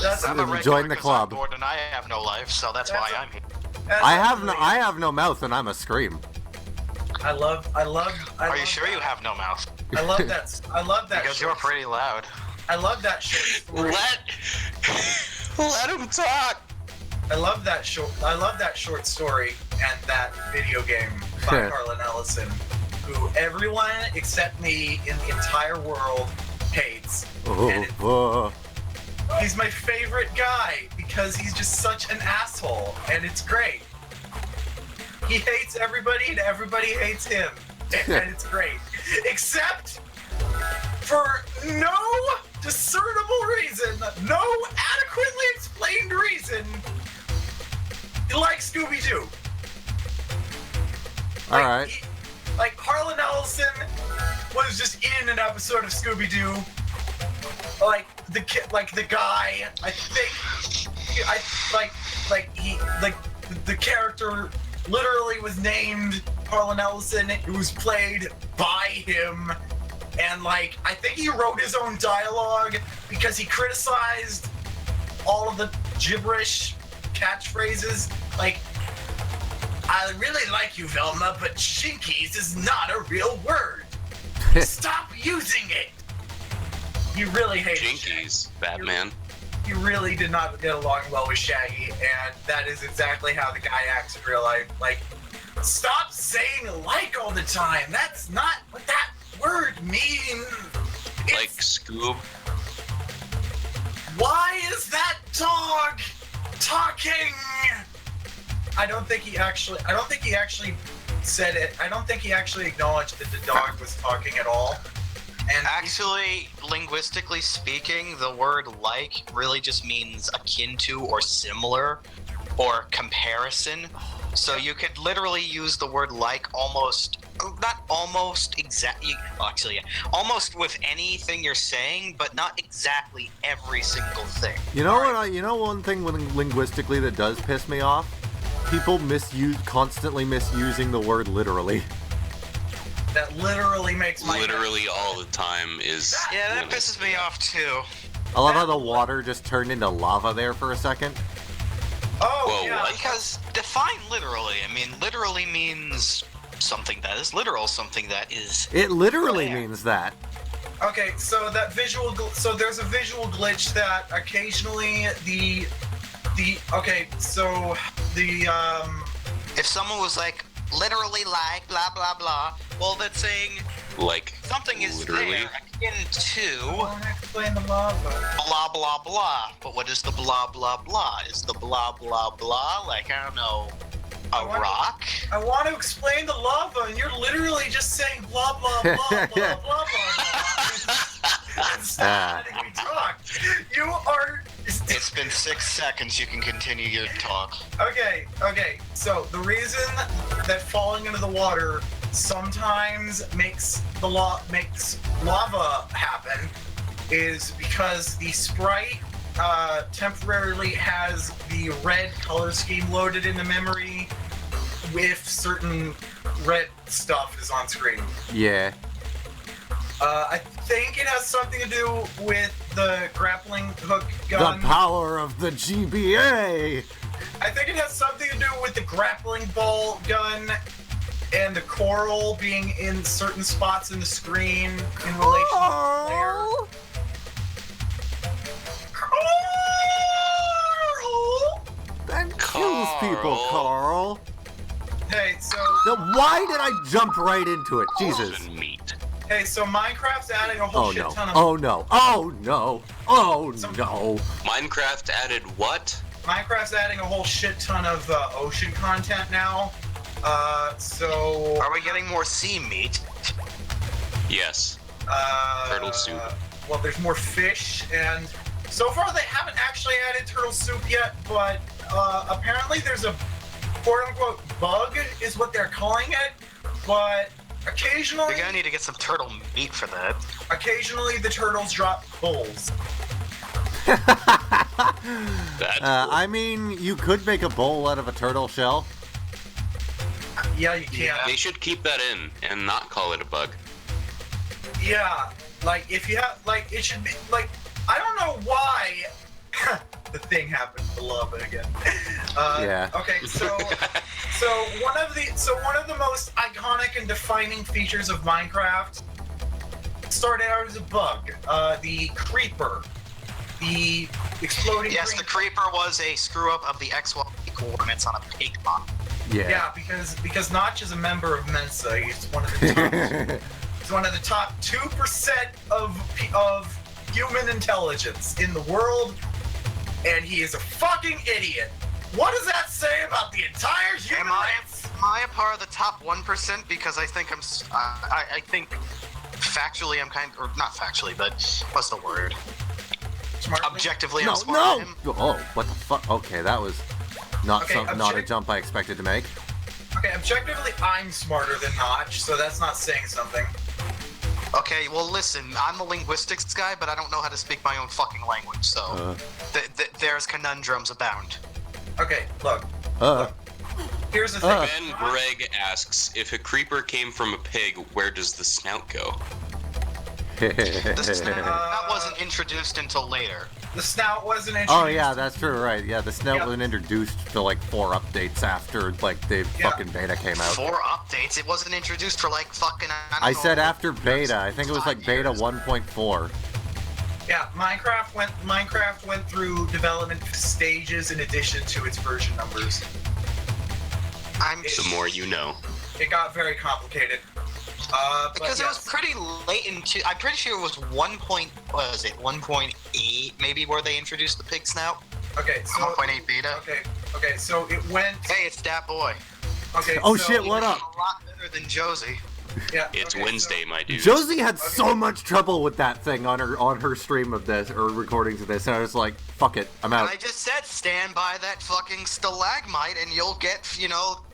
That's I'm a Join regular the 'cause club. I'm bored and I have no life, so that's why I'm here. I have no mouth and I'm a scream. I love. Are you sure you have no mouth? I love that. I love that. Because you're pretty loud. I love that short story. Let him talk. I love that short story and that video game by Harlan Ellison, who everyone except me in the entire world hates. And he's my favorite guy because he's just such an asshole, and it's great. He hates everybody and everybody hates him, and it's great. Except for no discernible reason, no adequately explained reason, he likes Scooby-Doo. Alright. Like, Harlan Ellison was just in an episode of Scooby-Doo. The guy, I think, the character literally was named Harlan Ellison. It was played by him, and I think he wrote his own dialogue because he criticized all of the gibberish catchphrases. I really like you, Velma, but shinkies is not a real word. Stop using it. You really hated Jinkies, Batman. He really did not get along well with Shaggy, and that is exactly how the guy acts in real life. Stop saying like all the time. That's not what that word means. Like Scoob. Why is that dog talking? I don't think he actually said it. I don't think he actually acknowledged that the dog was talking at all. And Actually, linguistically speaking, the word like really just means akin to or similar or comparison. So you could literally use the word like almost with anything you're saying, but not exactly every single thing. You know what? You know one thing linguistically that does piss me off? People constantly misusing the word literally. that literally makes my Literally all the time is. Yeah, that pisses me off too. I love how the water just turned into lava there for a second. Oh, Whoa, yeah. what? Because define literally. I mean, literally means something that is literal, something that is. It literally Yeah. means that. Okay, so that visual, so there's a visual glitch that occasionally If someone was like, literally like, blah, blah, blah, well, that's saying Like, something is literally. there akin I to want to explain the lava. blah, blah, blah. But what is the blah, blah, blah? Is the blah, blah, blah, like, I don't know, a rock? I want to explain the lava, and you're literally just saying blah blah blah blah blah blah blah. Instead of letting me talk, you are. It's been 6 seconds, you can continue your talk. Okay. So the reason that falling into the water sometimes makes lava happen is because the Sprite temporarily has the red color scheme loaded into memory if certain red stuff is on screen. Yeah. I think it has something to do with the grappling hook gun. The power of the GBA! I think it has something to do with the grappling ball gun and the coral being in certain spots in the screen in relation to the player. Carl! That kills people, Carl. Hey, so Now, why did I jump right into it? Jesus. And meat. hey, so Minecraft's adding a whole Oh shit no. ton of Oh no. Oh no. Oh no. Minecraft added what? Minecraft's adding a whole shit ton of ocean content now. So Are we getting more sea meat? Yes. Turtle soup. Well, there's more fish, and so far they haven't actually added turtle soup yet, but apparently there's a quote-unquote bug, is what they're calling it, but occasionally... You're gonna need to get some turtle meat for that. Occasionally the turtles drop bowls. That's cool. I mean, you could make a bowl out of a turtle shell. Yeah, you can. They should keep that in and not call it a bug. Yeah, like, if you have, like, it should be, like, I don't know why the thing happened to love it again. Yeah. Okay, so one of the most iconic and defining features of Minecraft started out as a bug. The creeper, the exploding. Yes, green- the creeper was a screw up of the XY coordinates on a pig mod. Yeah, because Notch is a member of Mensa. He's one of the top. He's one of the top 2% of human intelligence in the world, and he is a fucking idiot. What does that say about the entire human race? Am I a part of the top 1%? Because I think I think factually I'm kind, or not factually, but what's the word? Smartly? Objectively, No, I'm smarter no! than him. Oh, what the fuck? Okay, that was not Okay, not a jump I expected to make. Okay, objectively, I'm smarter than Notch, so that's not saying something. Okay, well listen, I'm a linguistics guy, but I don't know how to speak my own fucking language, so there's conundrums abound. Okay, look. Here's the thing. Ben Greg asks, if a creeper came from a pig, where does the snout go? That wasn't introduced until later. The snout wasn't introduced. Oh yeah, that's true, right. Yeah, the snout Yeah. wasn't introduced till like 4 updates after like the fucking beta came out. 4 updates. It wasn't introduced for like fucking. I don't said know, after beta. I think it was like 5 beta years. 1.4. Yeah, Minecraft went through development stages in addition to its version numbers. The more you know. It got very complicated. But Because it was pretty late into. I'm pretty sure it was 1.8 maybe where they introduced the pig snout. Okay, so 1.8 beta. Okay, so it went. Hey, it's that boy. Okay. Oh so, shit, what up? A lot better than Josie. Yeah. It's okay, Wednesday, my dude. Josie had so much trouble with that thing on her stream of this or recordings of this, and I was like, "Fuck it, I'm And out." I just said, stand by that fucking stalagmite and you'll get,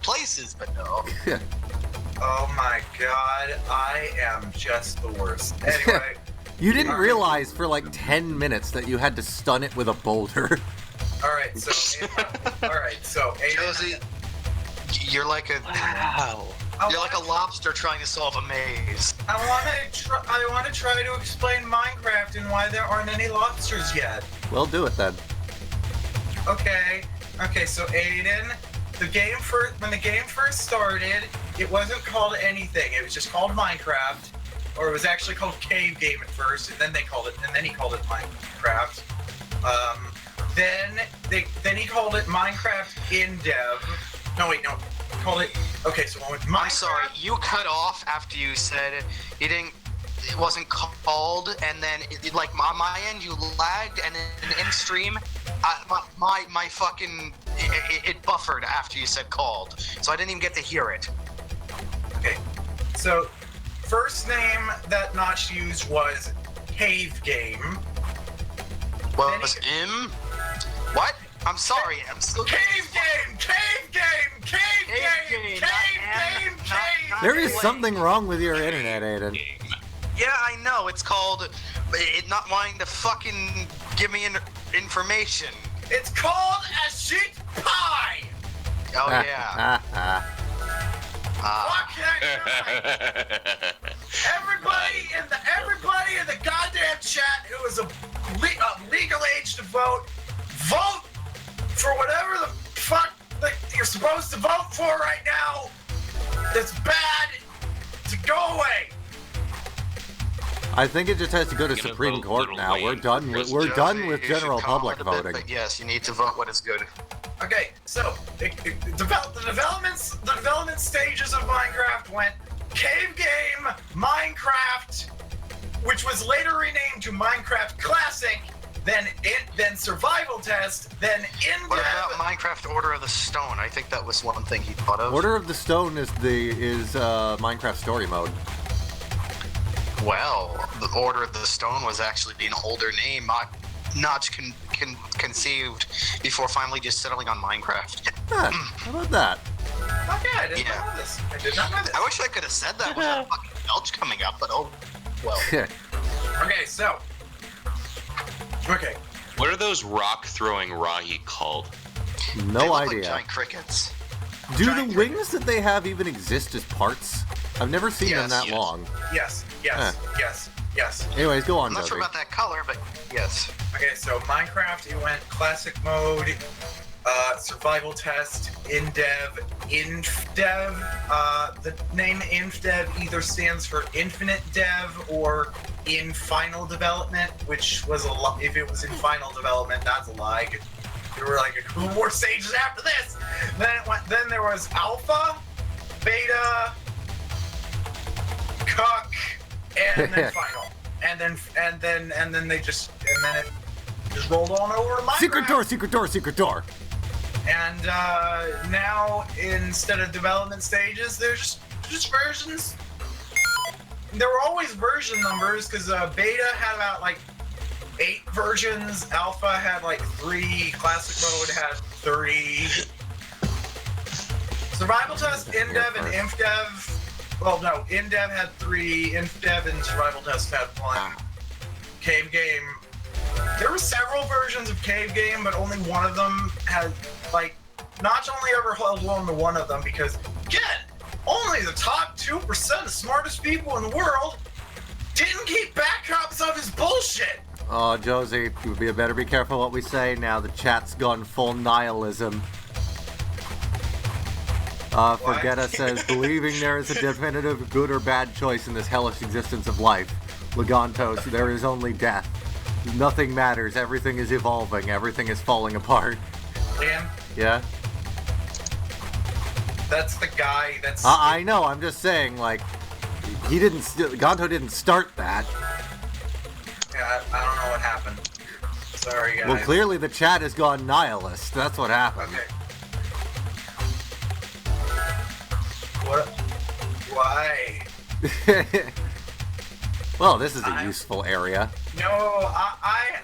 places. But no. Oh my god, I am just the worst. Anyway. You didn't realize for like 10 minutes that you had to stun it with a boulder. Alright, so Aidan, Josie, you're like a lobster trying to solve a maze. I want to try to explain Minecraft and why there aren't any lobsters yet. Well, do it then. Okay, so Aidan, when the game first started, it wasn't called anything. It was just called Minecraft, or it was actually called Cave Game at first, and then he called it Minecraft. Then he called it Minecraft in dev. No, wait, no. He called it. Okay, so with Minecraft. I'm sorry, you cut off after you said it wasn't called, and then like on my end you lagged, and then in stream, my fucking it buffered after you said called, so I didn't even get to hear it. Okay, so first name that Notch used was Cave Game. Well, Then it was what? I'm sorry, I'm still Cave Game. There is something wrong with your internet, Aidan. Yeah, I know. It's called it not wanting to fucking give me information. It's called a sheet pie. Oh yeah. What can I say? Everybody in the goddamn chat who is a legal age to vote. Vote for whatever the fuck that you're supposed to vote for right now. That's bad to go away. I think it just has to go to Gonna Supreme vote Court Little now. Wayne We're done. for We're done Josie, with you should general public comment a bit, voting. but yes, you need to vote what is good. Okay, so the development stages of Minecraft went Cave Game, Minecraft, which was later renamed to Minecraft Classic, then Survival Test, then What about in-depth. Minecraft Order of the Stone? I think that was one thing he thought of. Order of the Stone is Minecraft story mode. Well, the Order of the Stone was actually an older name, not conceived before finally just settling on Minecraft. Huh, how about that? Okay, I didn't Yeah. know this. I did not know this. I wish I could have said that without fucking belch coming up, but oh, well. Okay, so. Okay. What are those rock-throwing Rahi called? They No look like idea. giant crickets. Do giant the wings that they have even exist as parts? I've never seen them Yes. that Yes. long. Yes. Yes. Anyways, go on, I'm not Josie. sure about that color, but yes. Okay, so Minecraft, it went classic mode, survival test, in-dev, inf-dev. The name inf-dev either stands for infinite dev or in final development, which was a lie. If it was in final development, that's a lie. There were like a couple more stages after this. Then there was alpha, beta, cuck, and then final. And then it just rolled on over to Minecraft. Secret door. And now instead of development stages, there's just versions. There were always version numbers because beta had about like 8 versions, alpha had like 3, classic mode had 30. Survival test, in-dev, and inf-dev. Well, no, in-dev had 3, inf-dev and survival test had 1. Cave game. There were several versions of Cave Game, but only one of them had, like, Notch only ever held on to one of them because, again, only the top 2% of smartest people in the world didn't keep backups of his bullshit. Oh, Josie, we better be careful what we say now. The chat's gone full nihilism. Forgetta says, believing there is a definitive good or bad choice in this hellish existence of life. Legantos, there is only death. Nothing matters. Everything is evolving. Everything is falling apart. Liam, Yeah? that's the guy that's... I know. I'm just saying, like, Ganto didn't start that. Yeah, I don't know what happened. Sorry, guys. Well, clearly the chat has gone nihilist. That's what happened. Okay. What? Why? Well, this is a useful area. No, I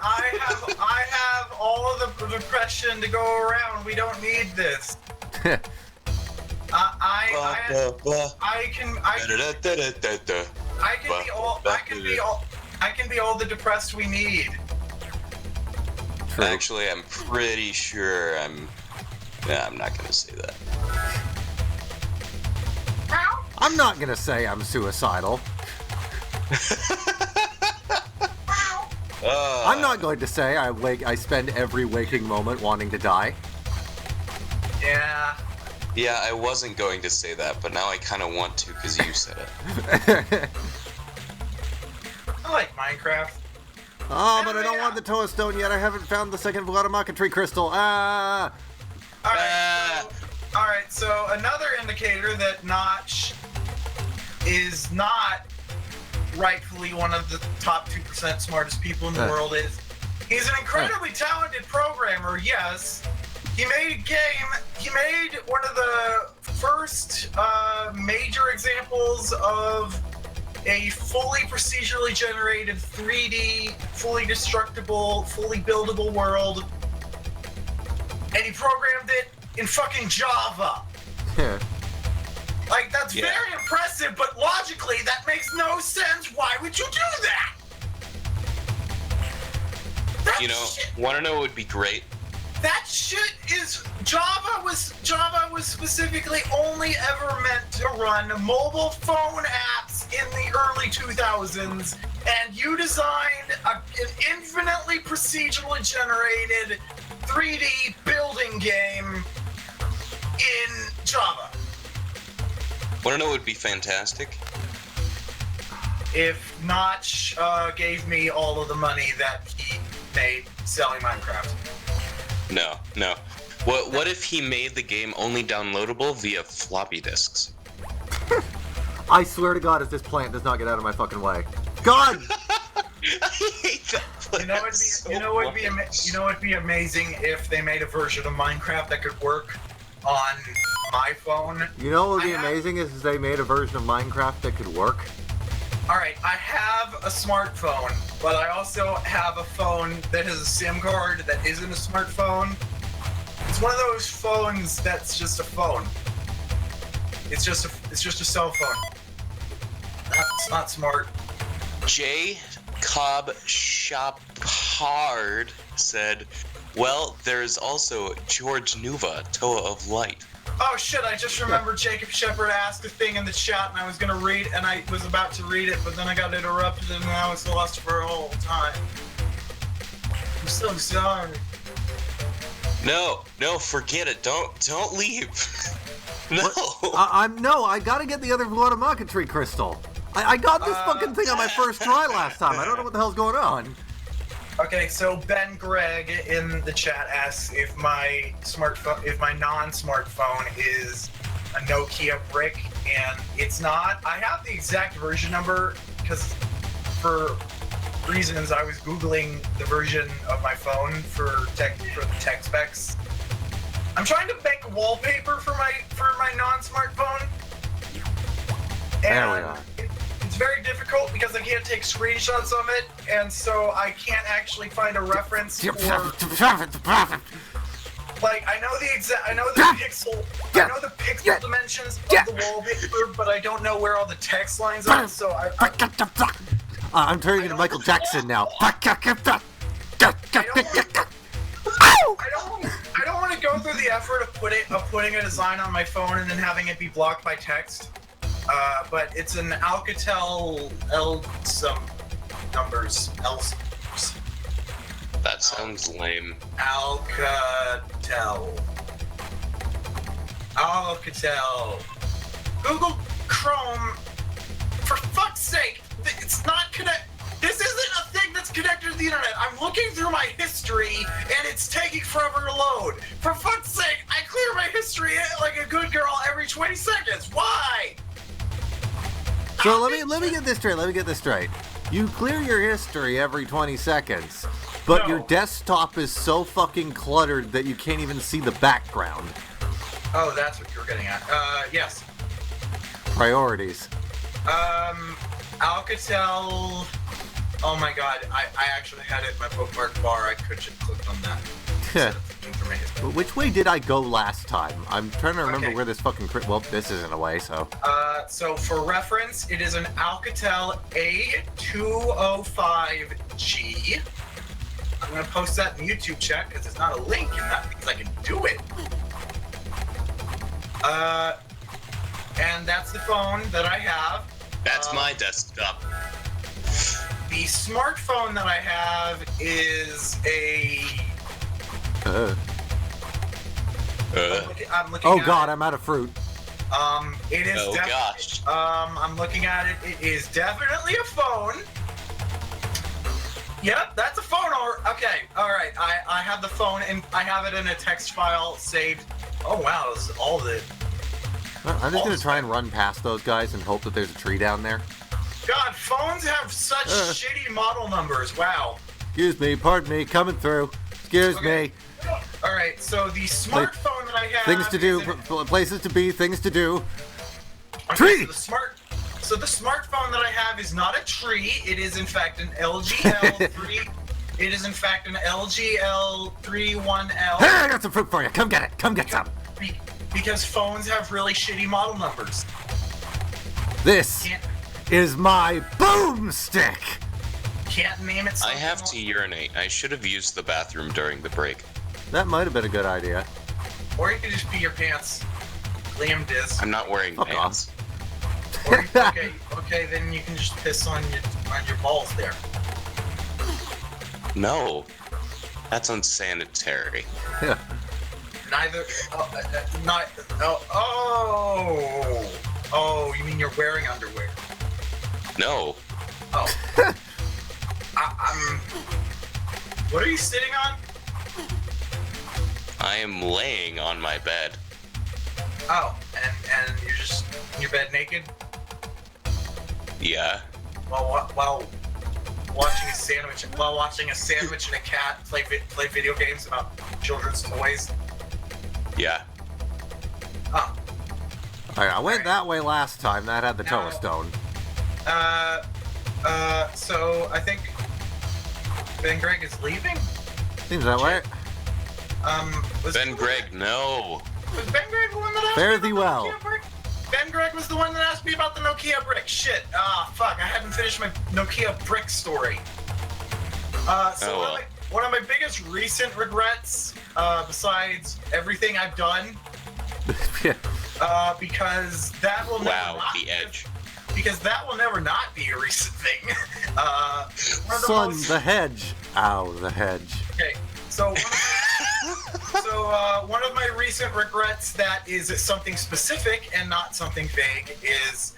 have all of the depression to go around. We don't need this. I can be all the depressed we need. True. Actually, I'm pretty sure I'm not gonna say that. I'm not gonna say I'm suicidal. I'm not going to say I spend every waking moment wanting to die. Yeah. Yeah, I wasn't going to say that, but now I kind of want to because you said it. I like Minecraft. Oh, but I don't want the Toa Stone yet. I haven't found the second Vahkiti tree crystal. Ah! Alright, so another indicator that Notch is not rightfully one of the top 2% smartest people in the world is he's an incredibly talented programmer, yes. He made a game, he made one of the first major examples of a fully procedurally generated 3D, fully destructible, fully buildable world. And he programmed it in fucking Java. Like, that's very impressive, but logically, that makes no sense. Why would you do that? Want to know what would be great? That shit is Java was specifically only ever meant to run mobile phone apps in the early 2000s, and you designed an infinitely procedurally generated 3D building game in Java. Want to know what would be fantastic? If Notch gave me all of the money that he made selling Minecraft. No. What if he made the game only downloadable via floppy disks? I swear to God, if this plant does not get out of my fucking way. God! I hate that plant. You know what'd be amazing if they made a version of Minecraft that could work on my phone. You know what would be amazing is they made a version of Minecraft that could work. Alright, I have a smartphone, but I also have a phone that has a SIM card that isn't a smartphone. It's one of those phones that's just a phone. It's just a cell phone. It's not smart. J. Cobb Shophard said, well, there's also George Nuva, Toa of Light. Oh shit, I just remembered Jacob Shepard asked a thing in the chat and I was gonna read and I was about to read it, but then I got interrupted and I was lost for a whole time. I'm so sorry. No, forget it. Don't leave. No. I gotta get the other Vahkiti crystal. I got this fucking thing on my first try last time. I don't know what the hell's going on. Okay, so Ben Gregg in the chat asks if my non-smartphone is a Nokia brick, and it's not. I have the exact version number because for reasons I was googling the version of my phone for the tech specs. I'm trying to make wallpaper for my non-smartphone. There we are. It's very difficult because I can't take screenshots of it, and so I can't actually find a reference for. Like I know the pixel dimensions of the wallpaper, but I don't know where all the text lines are. So I'm turning into Michael Jackson now. I don't want to go through the effort of putting a design on my phone and then having it be blocked by text. But it's an Alcatel some numbers. That sounds lame. Alcatel. Google Chrome. For fuck's sake, it's not connected. This isn't a thing that's connected to the internet. I'm looking through my history, and it's taking forever to load. For fuck's sake, I clear my history like a good girl every 20 seconds. Why? So let me get this straight. You clear your history every 20 seconds, but your desktop is so fucking cluttered that you can't even see the background. Oh, that's what you're getting at. Yes. Priorities. Alcatel. Oh my god, I actually had it in my bookmark bar. I could just click on that. Which way did I go last time? I'm trying to remember where this fucking well, this isn't a way, so. So for reference, it is an Alcatel A205G. I'm gonna post that in YouTube chat because it's not a link, and that means I can do it. And that's the phone that I have. That's my desktop. The smartphone that I have is a. I'm looking oh at god, it. I'm out of fruit. It is. Oh gosh. I'm looking at it. It is definitely a phone. Yep, that's a phone. Okay, all right. I have the phone and I have it in a text file saved. Oh wow, this is all the. I'm just gonna try and run past those guys and hope that there's a tree down there. God, phones have such shitty model numbers. Wow. Excuse me, pardon me, coming through. Excuse me. All right, so the smartphone that I have. Things to do, places to be, things to do. Okay, Tree. So the smartphone that I have is not a tree. It is in fact an LGL3. It is in fact an LGL31L. Hey, I got some fruit for you. Come get it. Come get some. Because phones have really shitty model numbers. This is my boomstick. Can't name it. I have to urinate. I should have used the bathroom during the break. That might have been a good idea. Or you could just pee your pants. Liam Diz. I'm not wearing pants. Or, okay, then you can just piss on your balls there. No. That's unsanitary. Yeah. Neither. Oh, you mean you're wearing underwear? No. Oh. I'm. What are you sitting on? I am laying on my bed. Oh, and you're just in your bed naked? Yeah. While watching a sandwich and a cat play video games about children's toys. Yeah. Oh. Alright, I went that way last time. That had the Now- Toa Stone. So I think Ben Greg is leaving. Seems that way. Was Ben Greg, no. Was Ben Greg the one that asked Fare me about thee the well. Nokia brick? Ben Greg was the one that asked me about the Nokia brick. Shit. Fuck. I hadn't finished my Nokia brick story. One of my biggest recent regrets, besides everything I've done, Yeah. because that will never Wow, not the edge. because that will never not be a recent thing. One of the Son, most- the hedge. Ow, the hedge. Okay, so one of my recent regrets that is something specific and not something vague is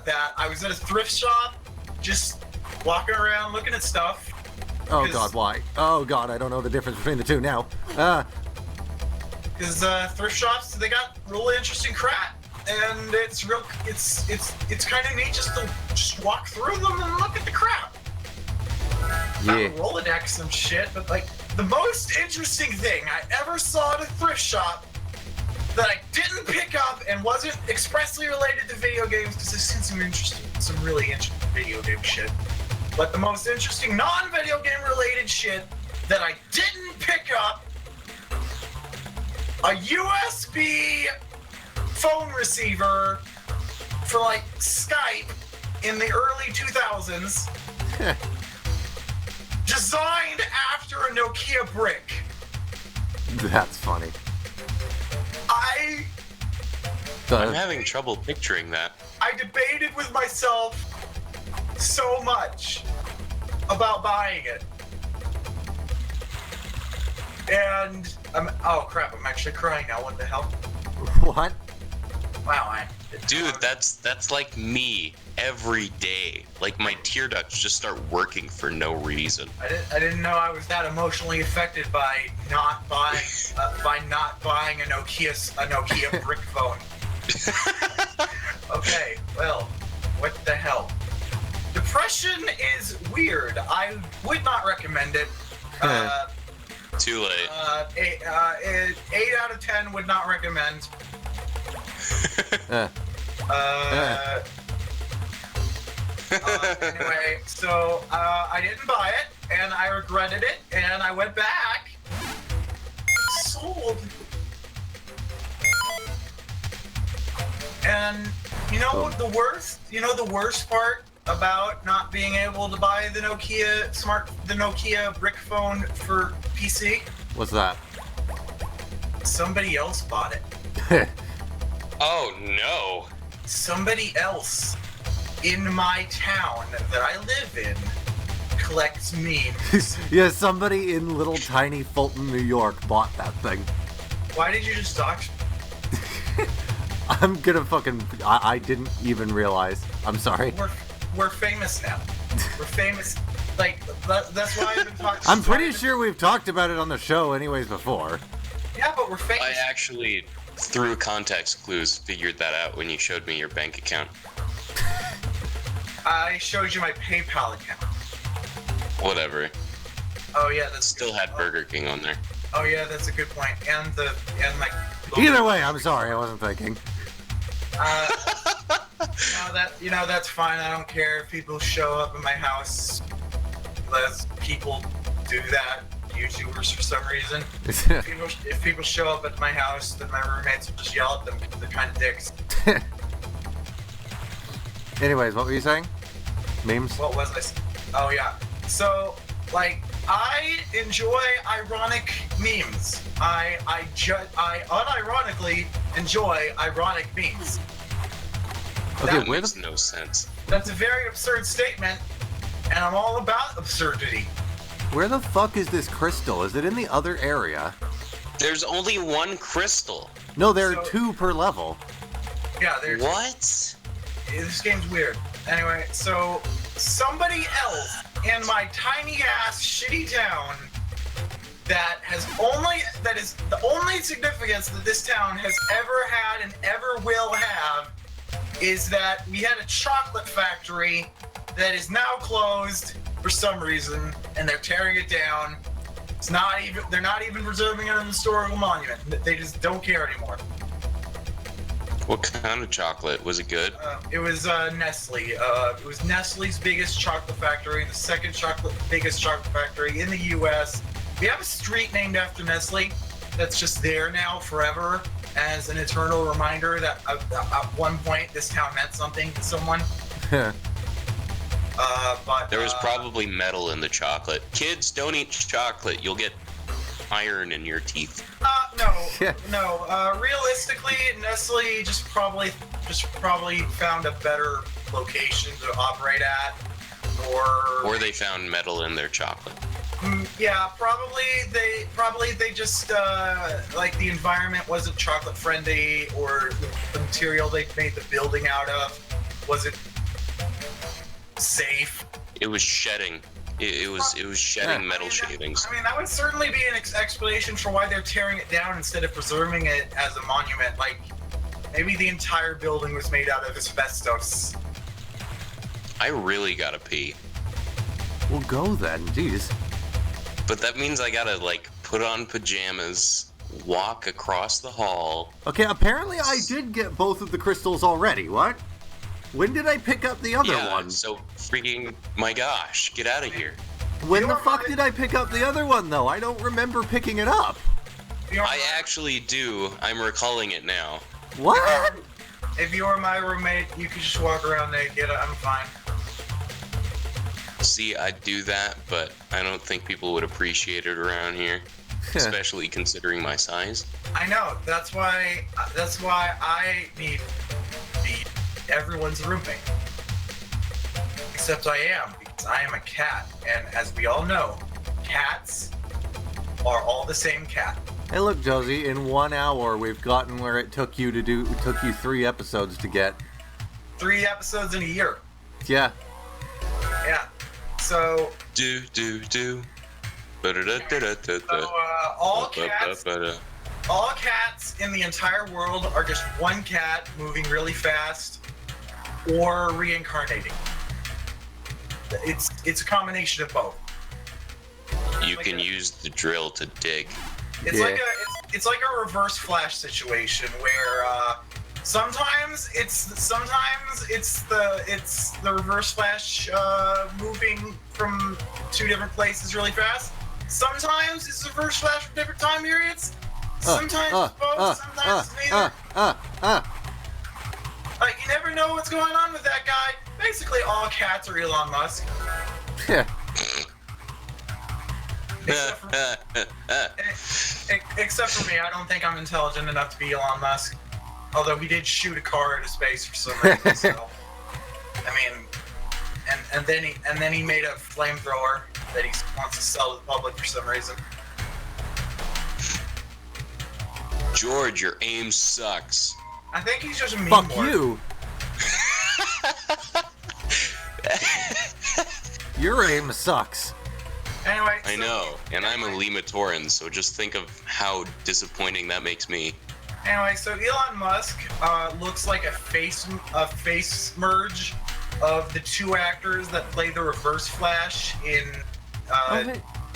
that I was at a thrift shop, just walking around looking at stuff. Oh 'Cause- god, why? Oh god, I don't know the difference between the two now. Because thrift shops, they got really interesting crap, and it's kind of neat just walk through them and look at the crap. Yeah. Not a Rolodex and shit, but like the most interesting thing I ever saw at a thrift shop that I didn't pick up and wasn't expressly related to video games, because I've seen some really interesting video game shit. But the most interesting non-video game related shit that I didn't pick up, a USB phone receiver for like Skype in the early 2000s, designed after a Nokia brick. That's funny. I'm having trouble picturing that. I debated with myself so much about buying it. And oh crap, I'm actually crying now. What the hell? What? Wow, Dude, that's like me every day. Like my tear ducts just start working for no reason. I didn't know I was that emotionally affected by not buying a Nokia brick phone. Okay, well, what the hell? Depression is weird. I would not recommend it. Too late. 8 out of 10 would not recommend. Anyway, so I didn't buy it, and I regretted it, and I went back, sold, and you know what the worst part about not being able to buy the Nokia brick phone for PC? What's that? Somebody else bought it. Oh no. Somebody else in my town that I live in collects memes. Yeah, somebody in little tiny Fulton, New York bought that thing. Why did you just dox? I'm gonna fucking... I didn't even realize. I'm sorry. We're famous now. We're famous. Like, that's why I've been talking. I'm pretty sure we've talked about it on the show anyways before. Yeah, but we're famous. I actually, through context clues, figured that out when you showed me your bank account. I showed you my PayPal account. Whatever. Oh yeah, that's Still had Burger King on there. Oh yeah, that's a good point. And my. Either way, I'm sorry, I wasn't thinking. That's fine. I don't care if people show up at my house. Unless people do that, YouTubers for some reason. If people show up at my house, then my roommates will just yell at them because they're kind of dicks. Anyways, what were you saying? Memes? What was I? Oh yeah. So like, I enjoy ironic memes. I unironically enjoy ironic memes. Okay, That where makes the... no sense. That's a very absurd statement, and I'm all about absurdity. Where the fuck is this crystal? Is it in the other area? There's only one crystal. No, there are So- 2 per level. Yeah, there's. What? This game's weird. Anyway, so somebody else in my tiny ass shitty town that is the only significance that this town has ever had and ever will have is that we had a chocolate factory that is now closed for some reason, and they're tearing it down. They're not even preserving it as a historical monument. They just don't care anymore. What kind of chocolate? Was it good? It was Nestle. It was Nestle's biggest chocolate factory, the second biggest chocolate factory in the U.S. We have a street named after Nestle that's just there now forever as an eternal reminder that at one point this town meant something to someone. But There was probably metal in the chocolate. Kids, don't eat chocolate. You'll get iron in your teeth. No. Realistically, Nestle just probably found a better location to operate at, Or they found metal in their chocolate. Yeah, probably they just like the environment wasn't chocolate friendly, or the material they made the building out of wasn't safe. It was shedding. It was shedding metal shavings. I mean, that would certainly be an explanation for why they're tearing it down instead of preserving it as a monument. Like, maybe the entire building was made out of asbestos. I really gotta pee. Well, go then. Jeez. But that means I gotta, like, put on pajamas, walk across the hall. Okay, apparently I did get both of the crystals already. What? When did I pick up the other one? So freaking, my gosh, get out of here. When the fuck did I pick up the other one, though? I don't remember picking it up. I actually do. I'm recalling it now. What? If you were my roommate, you could just walk around naked. I'm fine. See, I'd do that, but I don't think people would appreciate it around here, especially considering my size. I know. That's why I need to be everyone's roommate. Except I am, because I am a cat, and as we all know, cats are all the same cat. Hey, look, Josie. In 1 hour, we've gotten where it took you 3 episodes to get. 3 episodes in a year. Yeah. Yeah. So. Do. So all cats in the entire world are just one cat moving really fast, or reincarnating. It's a combination of both. You can use the drill to dig. It's Yeah. it's like a reverse Flash situation where sometimes it's the reverse Flash moving from 2 different places really fast. Sometimes it's reverse Flash from different time periods. Sometimes it's both. Sometimes it's neither. Like, you never know what's going on with that guy. Basically, all cats are Elon Musk. Yeah. Except for me, I don't think I'm intelligent enough to be Elon Musk. Although he did shoot a car into space for some reason, so I mean, and then he made a flamethrower that he wants to sell to the public for some reason. George, your aim sucks. I think he's just a meme Fuck lord. you. Your aim sucks. Anyway, I know, and I'm a Lima Torin, so just think of how disappointing that makes me. Anyway, so Elon Musk looks like a face merge of the 2 actors that play the Reverse Flash in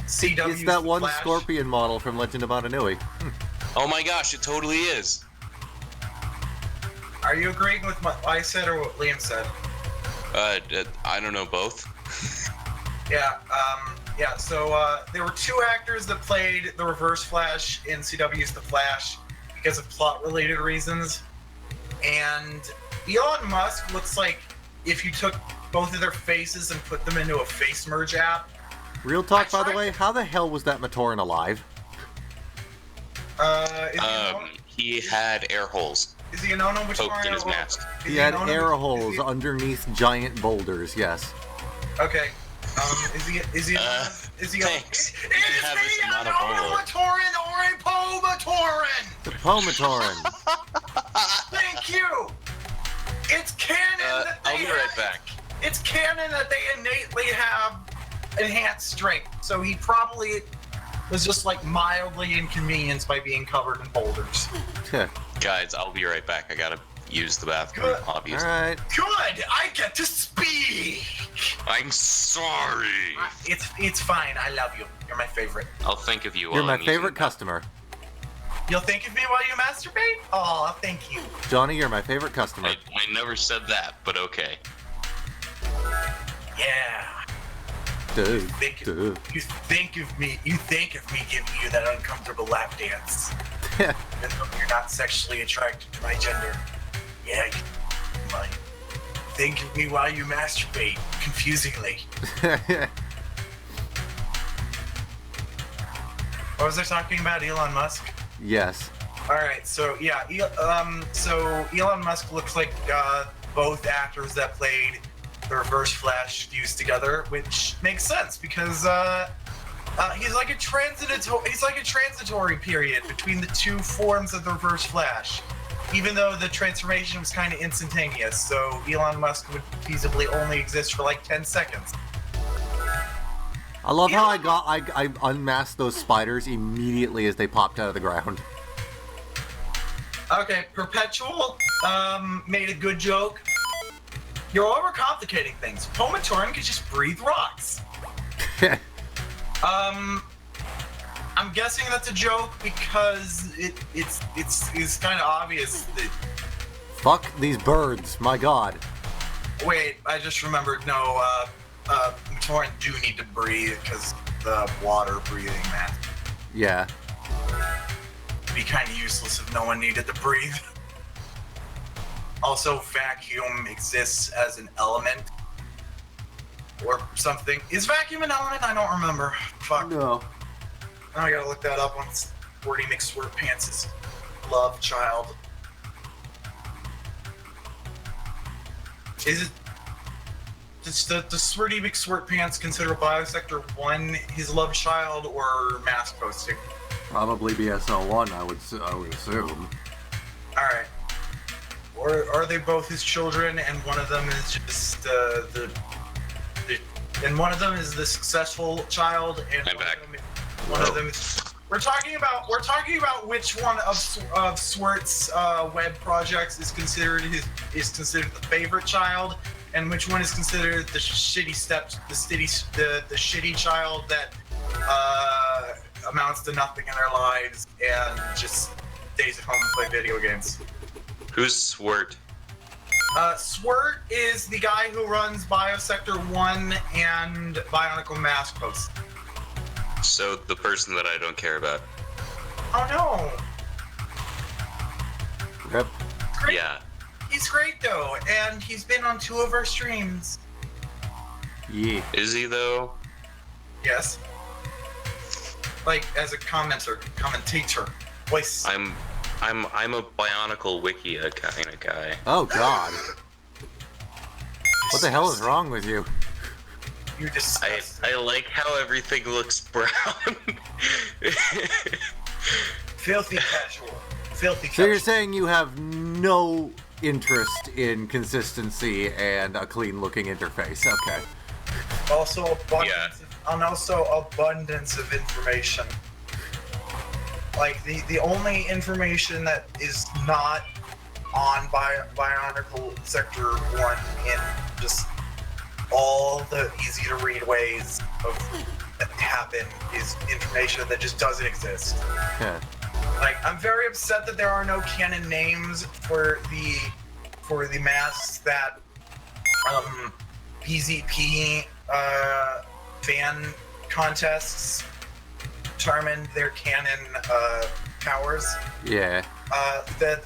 CW. It's that one Scorpion model from Legend of Ananui. Oh my gosh, it totally is. Are you agreeing with what I said or what Liam said? I don't know, both. Yeah, so there were 2 actors that played the Reverse Flash in CW's The Flash because of plot-related reasons. And Elon Musk looks like if you took both of their faces and put them into a face merge app. Real talk, by the way, how the hell was that Matoran alive? He had air holes Is he an Ono poked in his mask. He had air holes underneath giant boulders, yes. Okay. Is he Thanks. Is You have this he amount an of hole. Onomatoran or a Pomatoran? The Pomatoran. Thank you! It's canon that I'll be right back. It's canon that they innately have enhanced strength, so he probably was just like mildly inconvenienced by being covered in boulders. Guys, I'll be right back. I gotta use the bathroom, Good. obviously. Alright. Good! I get to speak! I'm sorry. It's fine, I love you. You're my favorite. I'll think of you You're while my I'm using favorite the customer. You'll think of me while you masturbate? Oh, thank you. Johnny, you're my favorite customer. I never said that, but okay. Yeah. Dude. You think of me giving you that uncomfortable lap dance. Even though you're not sexually attracted to my gender. Yeah, you might. Think of me while you masturbate, confusingly. What was I talking about? Elon Musk? Yes. Alright, so yeah, so Elon Musk looks like both actors that played the Reverse Flash fused together, which makes sense because he's like a transitory period between the two forms of the Reverse Flash. Even though the transformation was kind of instantaneous, so Elon Musk would feasibly only exist for like 10 seconds. I love how I unmasked those spiders immediately as they popped out of the ground. Okay, Perpetual made a good joke. You're overcomplicating things. Pomatoran could just breathe rocks. I'm guessing that's a joke because it's kind of obvious that. Fuck these birds, my god. Wait, I just remembered. No, Matoran do need to breathe because the water breathing mask. Yeah. It'd be kind of useless if no one needed to breathe. Also, vacuum exists as an element or something. Is vacuum an element? I don't remember. Fuck. No. Now I gotta look that up on Squirty McSquirtpants' love child. Is it? Does Squirty McSquirtpants consider Biosector 1 his love child or mask posting? Probably BSL1, I would assume. Alright. Or are they both his children and one of them is just and one of them is the successful child and one of them is we're talking about which one of Swert's web projects is considered the favorite child and which one is considered the shitty child that amounts to nothing in their lives and just stays at home and play video games. Who's Swert? Swert is the guy who runs Biosector 1 and Bionicle Mask Post. So the person that I don't care about. Oh no! Yep. Great. Yeah. He's great though, and he's been on 2 of our streams. Yeah. Is he though? Yes. Like as a commentator. Voice. I'm a Bionicle Wikia kind of guy. Oh god. What the hell is wrong with you? You disgusting. I like how everything looks brown. Filthy casual. Filthy So casual. you're saying you have no interest in consistency and a clean-looking interface? Okay. Also abundance of information. Like the only information that is not on Bionicle Sector 1 in just all the easy to read ways of that happen is information that just doesn't exist. Yeah. Like I'm very upset that there are no canon names for the masks that PZP fan contests determined their canon powers. Yeah. The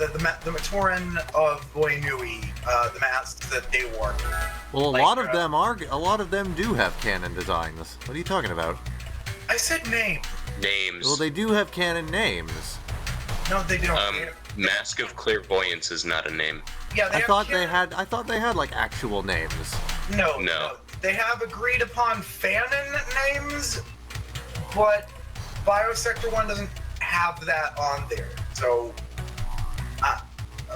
Matoran of Voinui, the masks that they wore. Well, a Like, lot of them do have canon designs. What are you talking about? I said name. Names. Well, they do have canon names. No, they don't. Mask of Clairvoyance is not a name. Yeah, I thought they had like actual names. No. They have agreed upon fanon names, but Biosector 1 doesn't have that on there. So,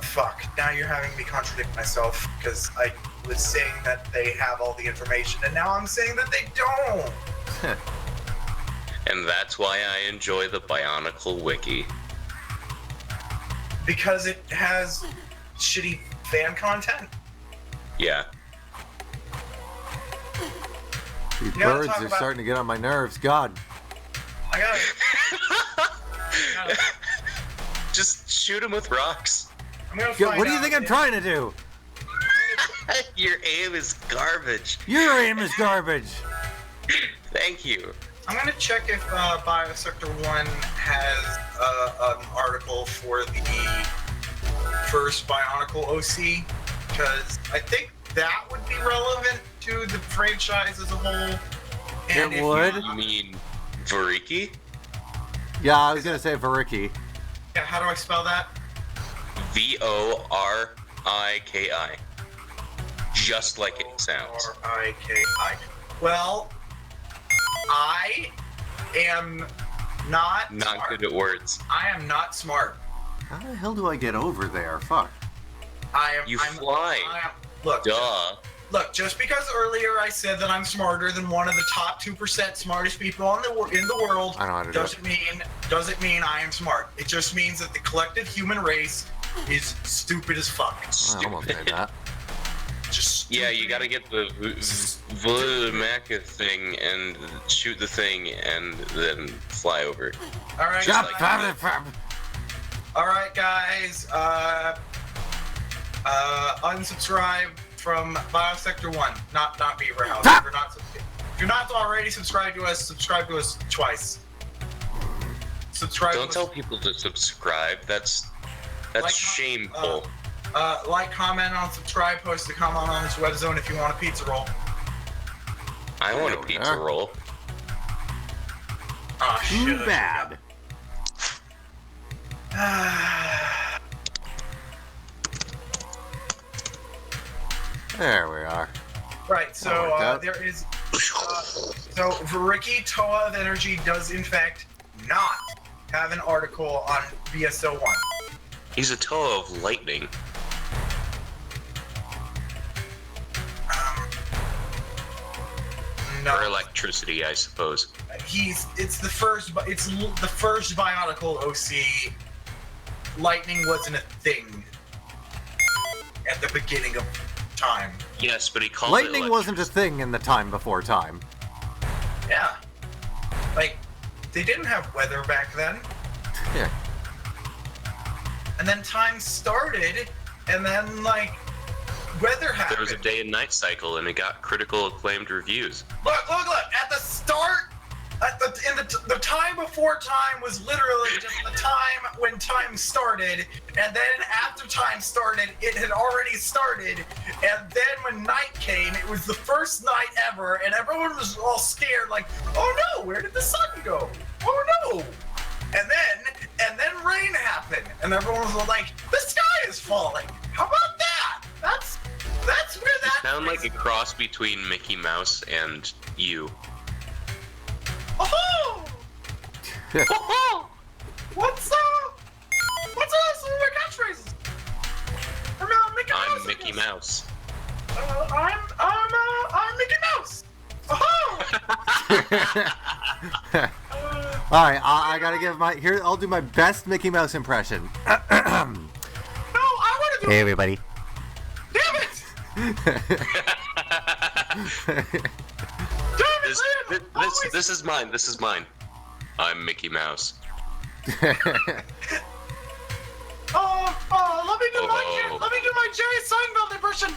fuck. Now you're having me contradict myself because I was saying that they have all the information, and now I'm saying that they don't. And that's why I enjoy the Bionicle wiki. Because it has shitty fan content? Yeah. These You gotta birds talk are about- starting to get on my nerves. God. I gotta... Just shoot him with rocks. I'm gonna Yeah, find what do you out think I'm if- trying to do? Your aim is garbage. Your aim is garbage. Thank you. I'm gonna check if Biosector 1 has an article for the first Bionicle OC, because I think that would be relevant to the franchise as a whole. And It if would? You mean Vahkiti? Yeah, I was gonna say Vahkiti. Yeah, how do I spell that? Voriki. Just like it sounds. R-I-K-I. Well, I am not Not smart. good at words. I am not smart. How the hell do I get over there? Fuck. You fly. Look, Duh. Look, just because earlier I said that I'm smarter than one of the top 2% smartest people in the world, I know how to do it. doesn't mean I am smart. It just means that the collective human race is stupid as fuck. I almost made that. Just Yeah, stupid. you gotta get the Vahkiti thing and shoot the thing and then fly over. All right, Just guys. like All right, guys. Unsubscribe from Biosector 1, not Beaver House. If you're not already subscribed to us, subscribe to us twice. Subscribe. Don't to tell us. people to subscribe. That's Like, shameful. Like, comment, unsubscribe, post a comment on this web zone if you want a pizza roll. I want a There we pizza are. roll. Oh, Too shit. bad. There we are. Right, That so worked out. there is. So Vahkiti Toa of Energy does in fact not have an article on BSO1. He's a toe of lightning. No, Or electricity, I suppose. it's the first Bionicle OC. Lightning wasn't a thing at the beginning of time. Yes, but he called Lightning it wasn't a thing in the time before time. Yeah, like they didn't have weather back then. Yeah. And then time started, and then like weather happened. There was a day and night cycle, and it got critical acclaimed reviews. Look! At the start, the time before time was literally just the time when time started, and then after time started, it had already started, and then when night came, it was the first night ever, and everyone was all scared, like, oh no, where did the sun go? Oh no! And then rain happened, and everyone was like, the sky is falling. How about that? That's where that Sound like a cross between Mickey Mouse and you. Oh! What's some of my catchphrases? I'm Mickey Mouse. I'm Mickey Mouse. I'm Mickey Mouse. Oh! All right, I gotta give my here. I'll do my best Mickey Mouse impression. No, I want to do. Hey, everybody. Damn it! This is mine. This is mine. I'm Mickey Mouse. Let me do my Jerry Seinfeld impression.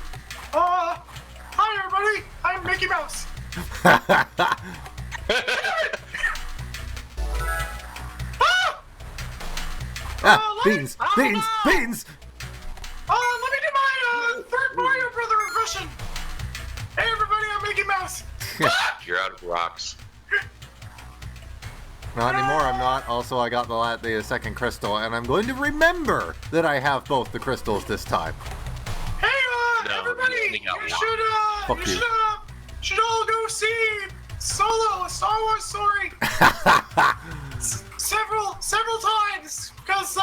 Hi everybody, I'm Mickey Mouse. Beans. Let me do my third Mario Brother impression. Hey everybody, I'm Mickey Mouse. You're out of rocks. Not anymore, I'm not. Also, I got the second crystal, and I'm going to remember that I have both the crystals this time. Hey, No, everybody, you only got one. Fuck you. should all go see Solo, a Star Wars story. several times, because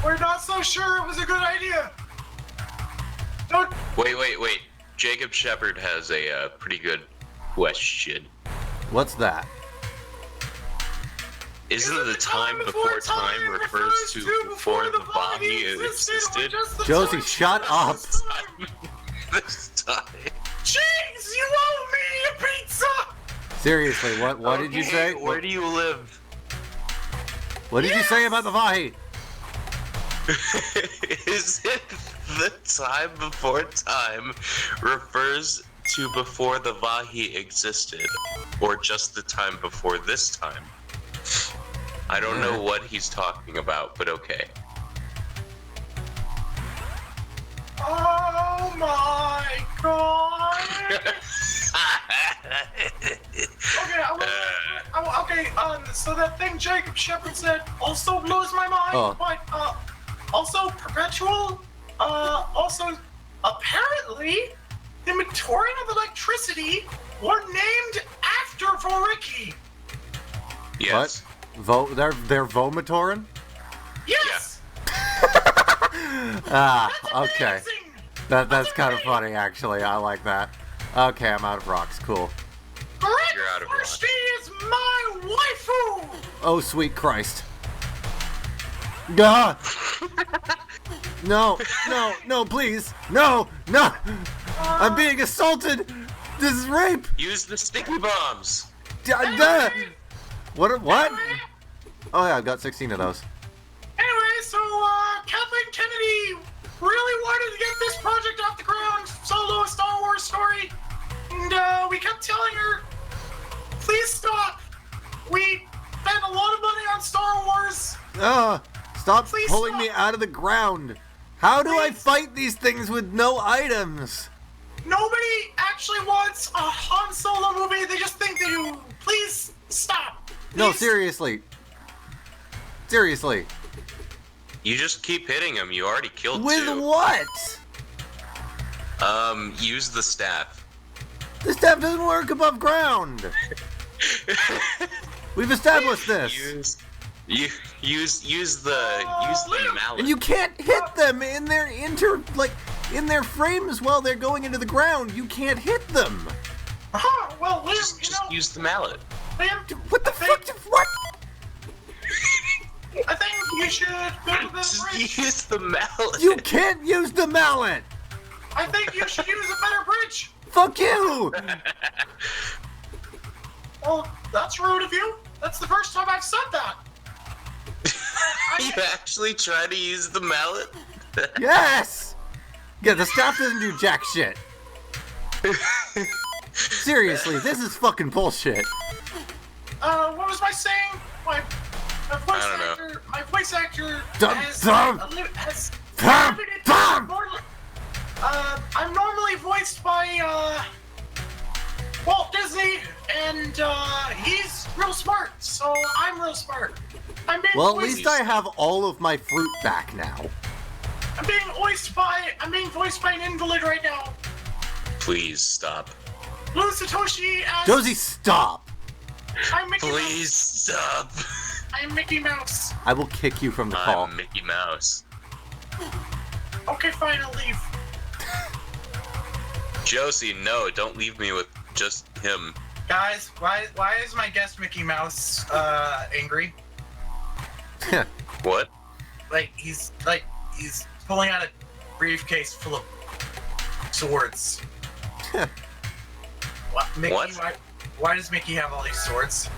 we're not so sure it was a good idea. Don't. Wait. Jacob Shepard has a pretty good question. What's that? Isn't the time before time refers to before the body existed? Josie, shut up. This time. Jeez, you owe me a pizza. Seriously, what did you say? Where do you live? What did you say about the Vahi? Is it the time before time refers to before the Vahi existed, or just the time before this time? I don't know what he's talking about, but okay. Oh my god! So that thing Jacob Shepard said also blows my mind, but also perpetual, also apparently the Mentorian of electricity were named after Vahkiti. Yes. What? They're Vomitoran? Yes. Okay. That's kind of funny, actually. I like that. Okay, I'm out of rocks. Cool. Correct. You're out of rock. She is my waifu. Oh, sweet Christ. Gah! No, please. No. I'm being assaulted. This is rape. Use the sticky bombs. Duh. What? Oh, yeah, I've got 16 of those. Anyway, so Kathleen Kennedy really wanted to get this project off the ground, Solo, a Star Wars story, and we kept telling her, please stop. We spent a lot of money on Star Wars. Stop Please pulling stop. me out of the ground. How do I Please. fight these things with no items? Nobody actually wants a Han Solo movie. They just think they do. Please stop. No, Please. Seriously. You just keep hitting him. You already killed With two. what? Use the staff. The staff doesn't work above ground. We've established this. Use the mallet. And you can't hit them in their in their frames while they're going into the ground. You can't hit them. Well, Liam, just use the mallet. Liam, What the fuck? What? I think you should go to the Just bridge. use the mallet. You can't use the mallet. I think you should use a better bridge. Fuck you. Well, that's rude of you. That's the first time I've said that. You actually try to use the mallet? Yes. Yeah, the staff doesn't do jack shit. Seriously, this is fucking bullshit. What was I saying? My voice actor has I'm normally voiced by Walt Disney, and he's real smart, so I'm real smart. Well, at least I have all of my fruit back now. I'm being voiced by an invalid right now. Please stop. Blue Satoshi as Josie, stop. I'm Mickey Please stop. Mouse. I'm Mickey Mouse. I will kick you from the call. I'm Mickey Mouse. Okay, fine, I'll leave. Josie, no, don't leave me with just him. Guys, why is my guest Mickey Mouse angry? What? He's pulling out a briefcase full of swords. What? Mickey, What? Why does Mickey have all these swords?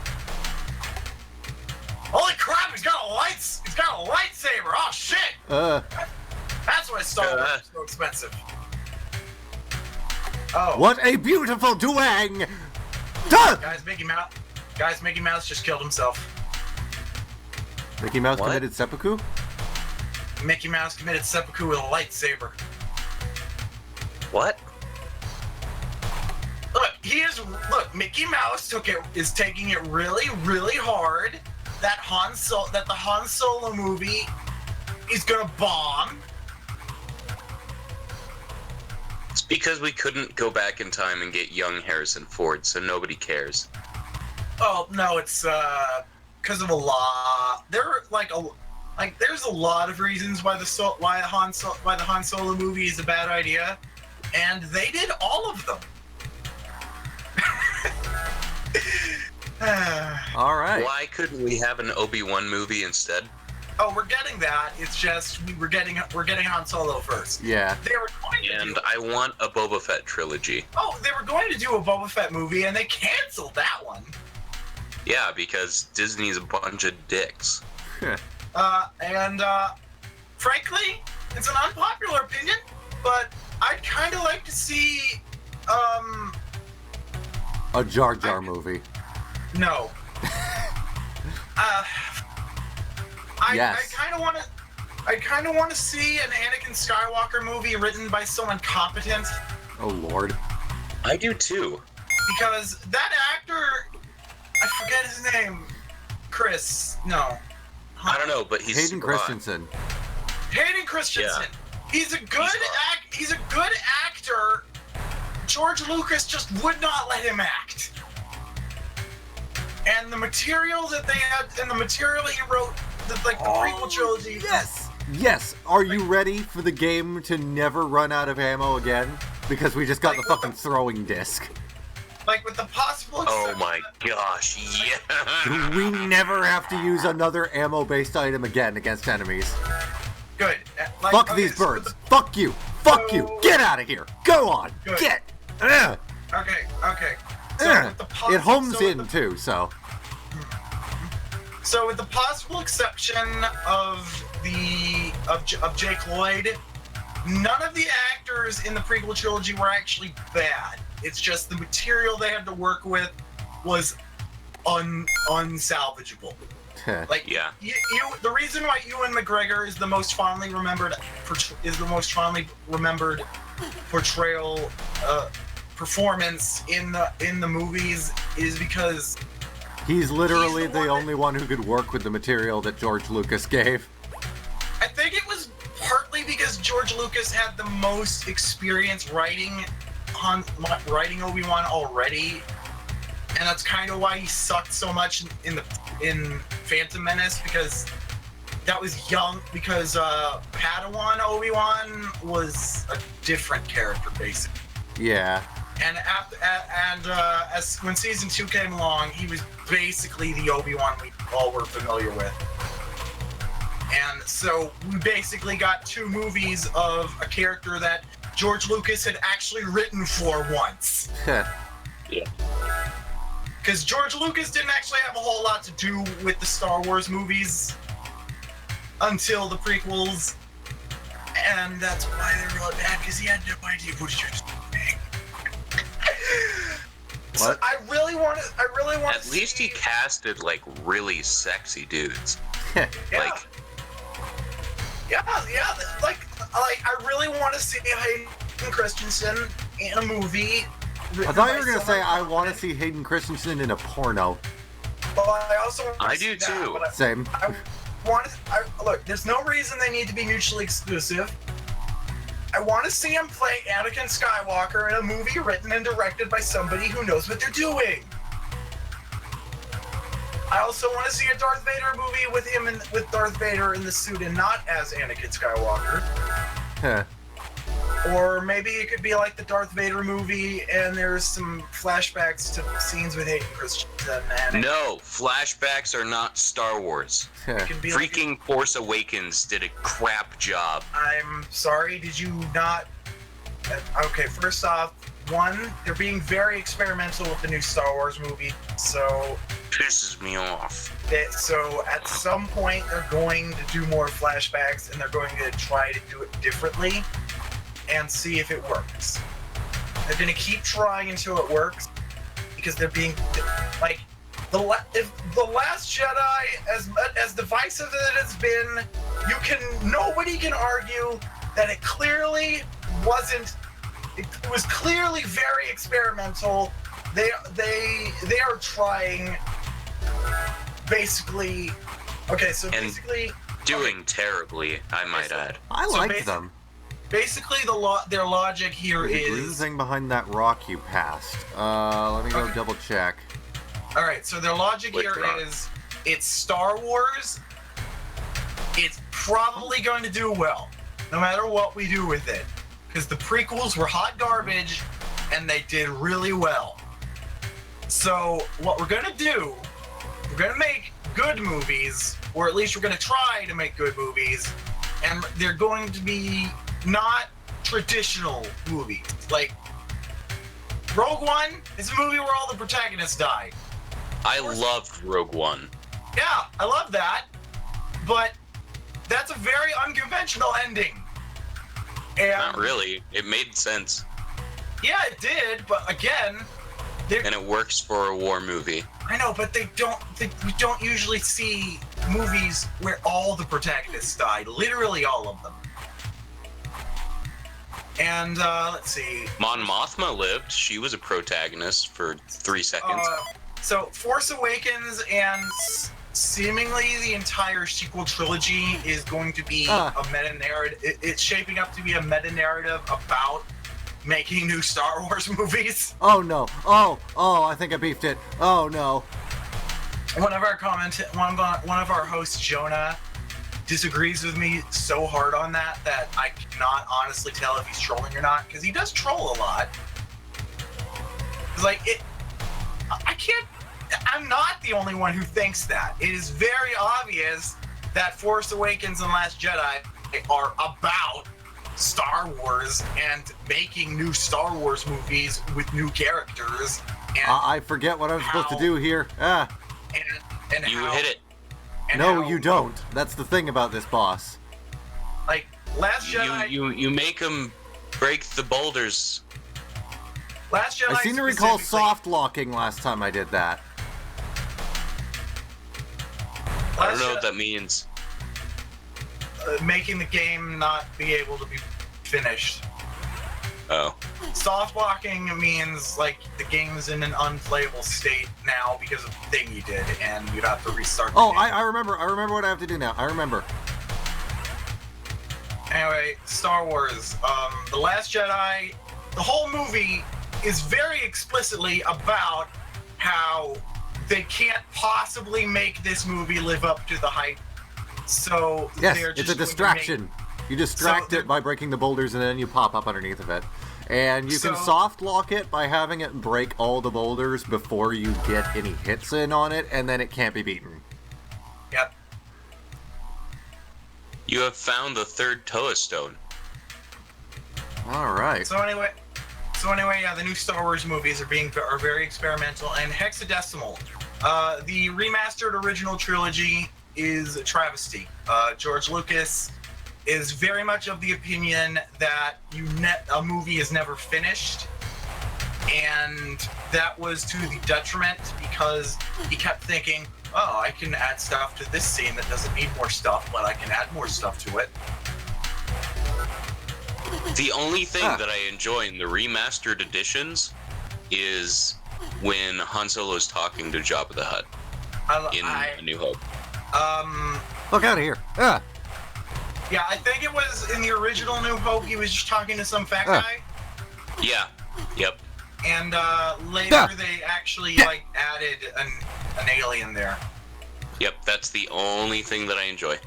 Holy crap! He's got a lightsaber. Oh shit! That's why Star Wars is so expensive. Oh. What a beautiful duang! Duh! Guys, Mickey Mouse just killed himself. Mickey Mouse What? committed seppuku? Mickey Mouse committed seppuku with a lightsaber. What? Look, he is. Look, Mickey Mouse is taking it really, really hard. That the Han Solo movie is gonna bomb. It's because we couldn't go back in time and get young Harrison Ford, so nobody cares. Oh no, it's because of a lot. There's a lot of reasons why the Han Solo movie is a bad idea, and they did all of them. All right. Why couldn't we have an Obi-Wan movie instead? Oh, we're getting that. It's just we're getting Han Solo first. Yeah. They were going to And I want a Boba Fett trilogy. Oh, they were going to do a Boba Fett movie, and they canceled that one. Yeah, because Disney's a bunch of dicks. Frankly, it's an unpopular opinion, but I'd kind of like to see, A Jar Jar movie. No. Yes. I kind of want to see an Anakin Skywalker movie written by someone competent. Oh Lord. I do too. Because that actor, I forget his name. Chris. No. I don't know, but he's Hayden super hot. Christensen. Hayden Christensen. Yeah. He's a good actor. George Lucas just would not let him act. And the material that they had, and the material that he wrote, the prequel trilogy. Yes. Are you ready for the game to never run out of ammo again? Because we just got the fucking throwing disc. Like with the possible Oh exception. my gosh, yeah! We never have to use another ammo-based item again against enemies. Good. Fuck these birds. Fuck you. Fuck you. Get out of here. Go on. Good. Get. Ugh. Okay. Ugh. So It homes in too, so. So with the possible exception of Jake Lloyd, none of the actors in the prequel trilogy were actually bad. It's just the material they had to work with was unsalvageable. Like, Yeah. The reason why Ewan McGregor is the most fondly remembered portrayal performance in the movies is because He's literally the only one who could work with the material that George Lucas gave. I think it was partly because George Lucas had the most experience writing Obi-Wan already, and that's kind of why he sucked so much in Phantom Menace, because that was young, because Padawan Obi-Wan was a different character basically. Yeah. And as when season 2 came along, he was basically the Obi-Wan we all were familiar with. And so we basically got 2 movies of a character that George Lucas had actually written for once. Yeah. Because George Lucas didn't actually have a whole lot to do with the Star Wars movies until the prequels. And that's why they were really bad, because he had no idea what he was doing. So What? I really want to. At least he casted like really sexy dudes. Yeah. Like, Yeah. Like I really want to see Hayden Christensen in a movie. I thought you were gonna say I want to see Hayden Christensen in a porno. But I also want to I see do that, too. but Same. I want to. Look, there's no reason they need to be mutually exclusive. I want to see him play Anakin Skywalker in a movie written and directed by somebody who knows what they're doing. I also want to see a Darth Vader movie with him with Darth Vader in the suit and not as Anakin Skywalker. Huh. Or maybe it could be like the Darth Vader movie and there's some flashbacks to scenes with Hayden Christensen and no, flashbacks are not Star Wars. it could be like, Freaking Force Awakens did a crap job. I'm sorry, did you not? Okay, first off, one, they're being very experimental with the new Star Wars movie, so Pisses me off. so at some point they're going to do more flashbacks and they're going to try to do it differently and see if it works. They're going to keep trying until it works because they're being like if the Last Jedi, as divisive as it has been, nobody can argue that it clearly wasn't. It was clearly very experimental they are trying basically. Okay, so And basically doing terribly, I might add. I So liked them. basically their logic here There's a blue is thing behind that rock you passed. Let me go Okay. double check. all right. So their logic Which here rock? is it's Star Wars. It's probably going to do well, no matter what we do with it, because the prequels were hot garbage, and they did really well. So what we're gonna do, we're gonna make good movies, or at least we're gonna try to make good movies, and they're going to be not traditional movies. Like Rogue One is a movie where all the protagonists die. I loved Rogue One. Yeah, I love that, but that's a very unconventional ending. And Not really. It made sense. yeah, it did, but again, And it works for a war movie. I know, but we don't usually see movies where all the protagonists die, literally all of them. And let's see. Mon Mothma lived. She was a protagonist for 3 seconds. So Force Awakens and seemingly the entire sequel trilogy is going to be a meta-narrative. It's shaping up to be a meta-narrative about making new Star Wars movies. Oh no! Oh! I think I beefed it. Oh no! One of our hosts, Jonah, disagrees with me so hard on that I cannot honestly tell if he's trolling or not, because he does troll a lot. It's like I can't. I'm not the only one who thinks that. It is very obvious that Force Awakens and Last Jedi are about Star Wars and making new Star Wars movies with new characters. And, I forget what I'm supposed to do here. and You how, hit it. and No, how, you don't. That's the thing about this boss. Like Last Jedi. You make them break the boulders. Last Jedi. I seem to recall specifically- soft locking last time I did that. I don't Last know what Jedi- that means. Making the game not be able to be finished. Oh. Soft locking means like the game is in an unplayable state now because of the thing you did, and you'd have to restart. The Oh, game. I remember. I remember what I have to do now. I remember. Anyway, Star Wars. The Last Jedi. The whole movie is very explicitly about how they can't possibly make this movie live up to the hype. So Yes, they're it's just a going to distraction. You distract So it by breaking the boulders, and then you pop up underneath of it. And you can So- soft lock it by having it break all the boulders before you get any hits in on it, and then it can't be beaten. Yep. You have found the third Toa stone. All right. So anyway, yeah, the new Star Wars movies are very experimental and hexadecimal. The remastered original trilogy is a travesty. George Lucas is very much of the opinion that a movie is never finished, and that was to the detriment because he kept thinking, oh, I can add stuff to this scene that doesn't need more stuff, but I can add more stuff to it. The only thing that I enjoy in the remastered editions is when Han Solo's talking to Jabba the Hutt in A New Hope. Look out of here. Ah. Yeah, I think it was in the original New Hope, he was just talking to some fat guy. Yeah. Yep. And later they actually like added an alien there. Yep. That's the only thing that I enjoy.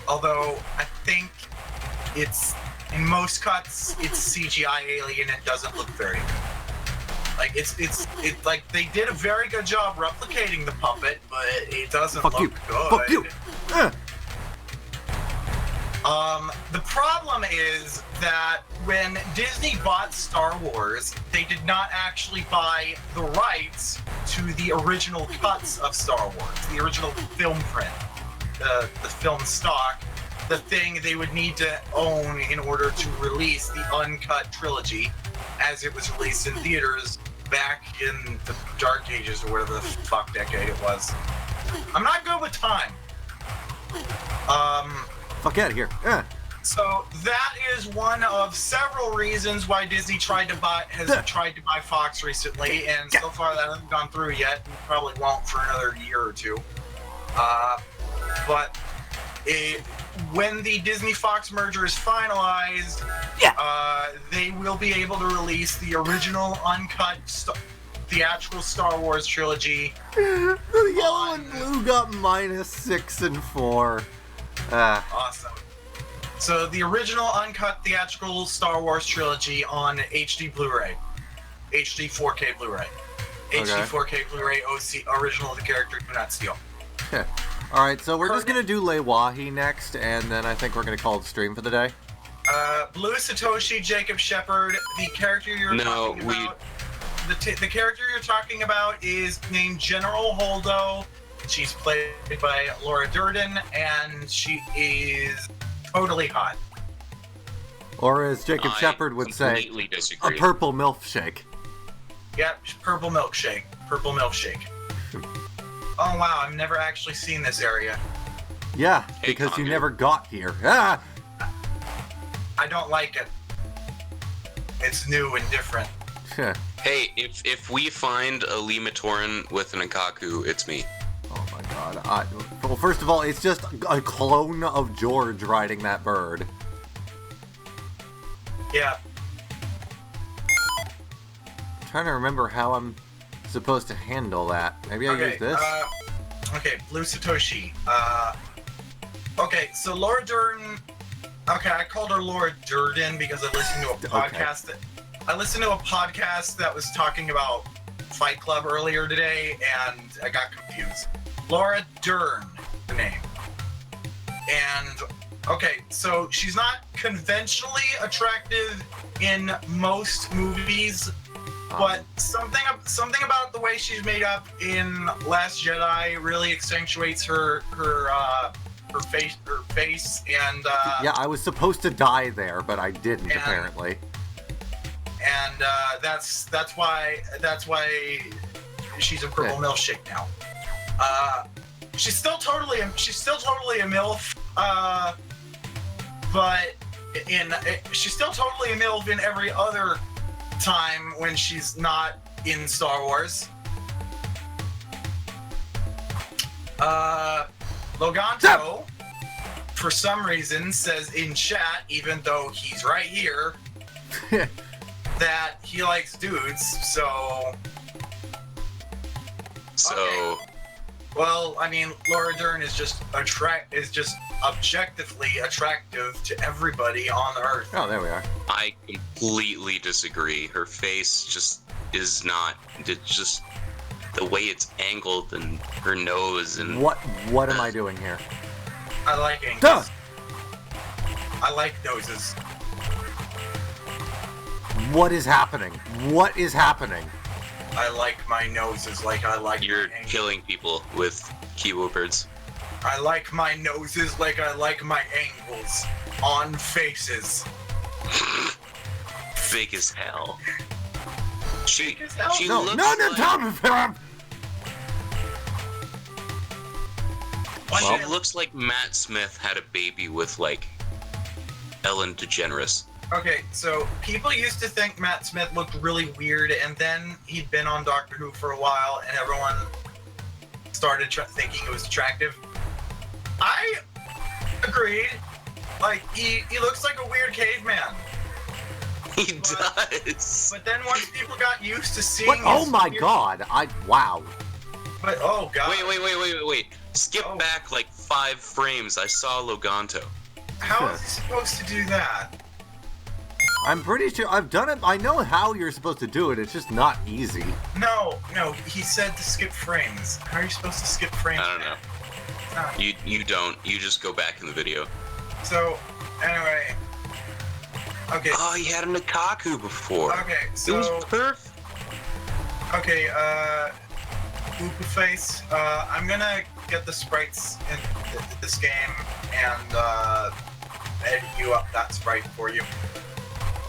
Although I think it's in most cuts it's CGI alien. It doesn't look very good. Like it's like they did a very good job replicating the puppet, but it doesn't Fuck look you. good. Fuck you. Ah. The problem is that when Disney bought Star Wars, they did not actually buy the rights to the original cuts of Star Wars, the original film print, the film stock, the thing they would need to own in order to release the uncut trilogy as it was released in theaters back in the Dark Ages or whatever the fuck decade it was. I'm not good with time. Fuck out of here. Ah. So that is one of several reasons why Disney has tried to buy Fox recently, and so far that hasn't gone through yet, and probably won't for another year or two. But when the Disney-Fox merger is finalized, they will be able to release the original uncut theatrical Star Wars trilogy. The yellow and blue got -6 and 4. Awesome. So the original uncut theatrical Star Wars trilogy on HD Blu-ray, HD 4K Blu-ray, HD 4K Blu-ray OC original of the character do not steal. All right, so we're just gonna do Leiwahi next, and then I think we're gonna call it stream for the day. Blue Satoshi Jacob Shepard, the character you're talking about. The character you're talking about is named General Holdo. She's played by Laura Durden, and she is totally hot. Or as Jacob Shepard would say, disagree. a purple milkshake. Yep, purple milkshake. Purple milkshake. Oh wow, I've never actually seen this area. Yeah, because you never got here. Ah! I don't like it. It's new and different. Hey, if we find a Lee Matoran with an Akaku, it's me. Oh my god. Well, first of all, it's just a clone of George riding that bird. Yeah. I'm trying to remember how I'm supposed to handle that. Maybe I use this? Okay, Blue Satoshi. Okay, so Laura Durden... Okay, I called her Laura Durden because I listened to a podcast I listened to a podcast that was talking about Fight Club earlier today, and I got confused. Laura Dern, the name. And, okay, so she's not conventionally attractive in most movies, but something about the way she's made up in Last Jedi really accentuates her face, and yeah, I was supposed to die there, but I didn't apparently. And that's why she's a purple milkshake now. She's still totally a MILF, but she's still totally a MILF in every other time when she's not in Star Wars. Loganto, for some reason, says in chat, even though he's right here, that he likes dudes, so... Okay. Well, I mean, Laura Dern is just objectively attractive to everybody on Earth. Oh, there we are. I completely disagree. Her face just is not... It's just the way it's angled and her nose and... What am I doing here? I like angles. I like noses. What is happening? What is happening? I like my noses like I like You're my angles. killing people with keywords. I like my noses like I like my angles on faces. Big as hell. She No, looks no, like... Tom! She looks like Matt Smith had a baby with, like, Ellen DeGeneres. Okay, so people used to think Matt Smith looked really weird, and then he'd been on Doctor Who for a while, and everyone started thinking it was attractive. I agreed. Like, he looks like a weird caveman. He does. But then once people got used to seeing What? his Oh my weird- god! Wow. But, oh god. Wait. Skip back like 5 frames. I saw Loganto. How is he supposed to do that? I'm pretty sure I've done it. I know how you're supposed to do it. It's just not easy. No, he said to skip frames. How are you supposed to skip frames? I don't know. You don't. You just go back in the video. So, anyway. Okay. Oh, he had a Nakaku before. Okay, so... It was perfect. Okay, Oopa Face, I'm gonna get the sprites in this game and, edit you up that sprite for you.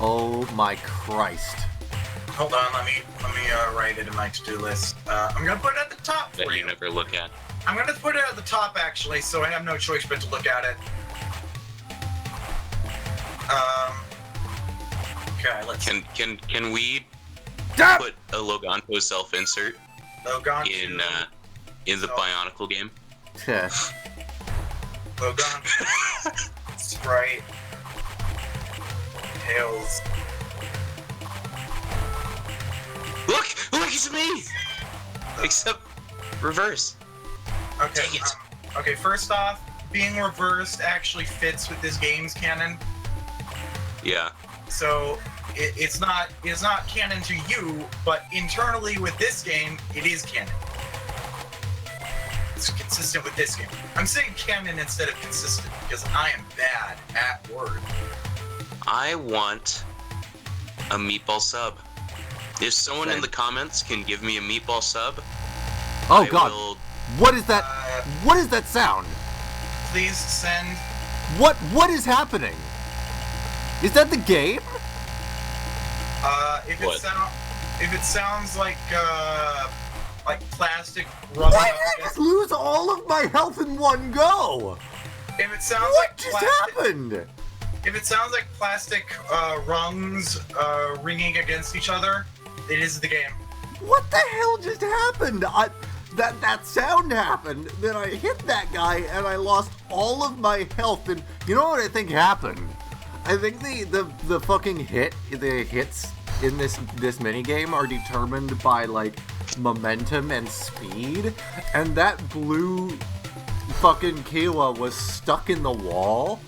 Oh my Christ. Hold on, let me write it in my to-do list. I'm gonna put it at the top That for you you. never look at. I'm gonna put it at the top, actually, so I have no choice but to look at it. Okay, let's Can we put a Loganto self-insert in the Bionicle game? Yeah. Logan, Sprite, Tails. Look, it's me. Except reverse. Okay. Dang it. Okay. First off, being reversed actually fits with this game's canon. Yeah. So it's not canon to you, but internally with this game, it is canon. It's consistent with this game. I'm saying canon instead of consistent because I am bad at words. I want a meatball sub. If someone in the comments can give me a meatball sub, Oh I God! will... What is that? What is that sound? Please send. What is happening? Is that the game? If it sounds like plastic rubbing Why up did I against, just lose all of my health in one go? if it sounds What like just plastic, happened? if it sounds like plastic rungs ringing against each other, it is the game. What the hell just happened? That sound happened. Then I hit that guy and I lost all of my health. And you know what I think happened? I think the fucking hits in this mini game are determined by like momentum and speed, and that blue fucking Kiwa was stuck in the wall,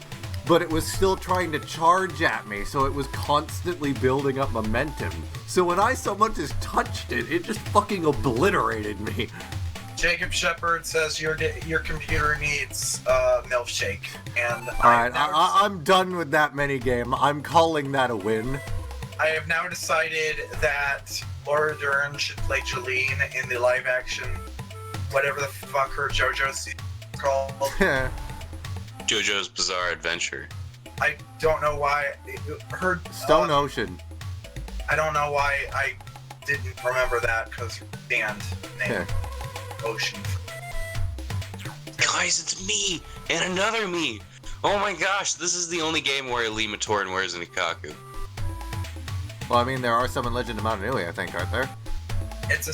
but it was still trying to charge at me, so it was constantly building up momentum. So when I so much as touched it, it just fucking obliterated me. Jacob Shepard says your computer needs milkshake, and Alright, I'm done with that mini game. I'm calling that a win. I have now decided that Laura Dern should play Jolene in the live action, whatever the fuck her JoJo's called. JoJo's Bizarre Adventure. I don't know why her Stone Ocean. I don't know why I didn't remember that because band name Ocean. Guys, it's me and another me. Oh my gosh, this is the only game where Lee Matoran wears an Ikaku. Well, I mean, there are some in Legend of Mount Inui, I think, aren't there?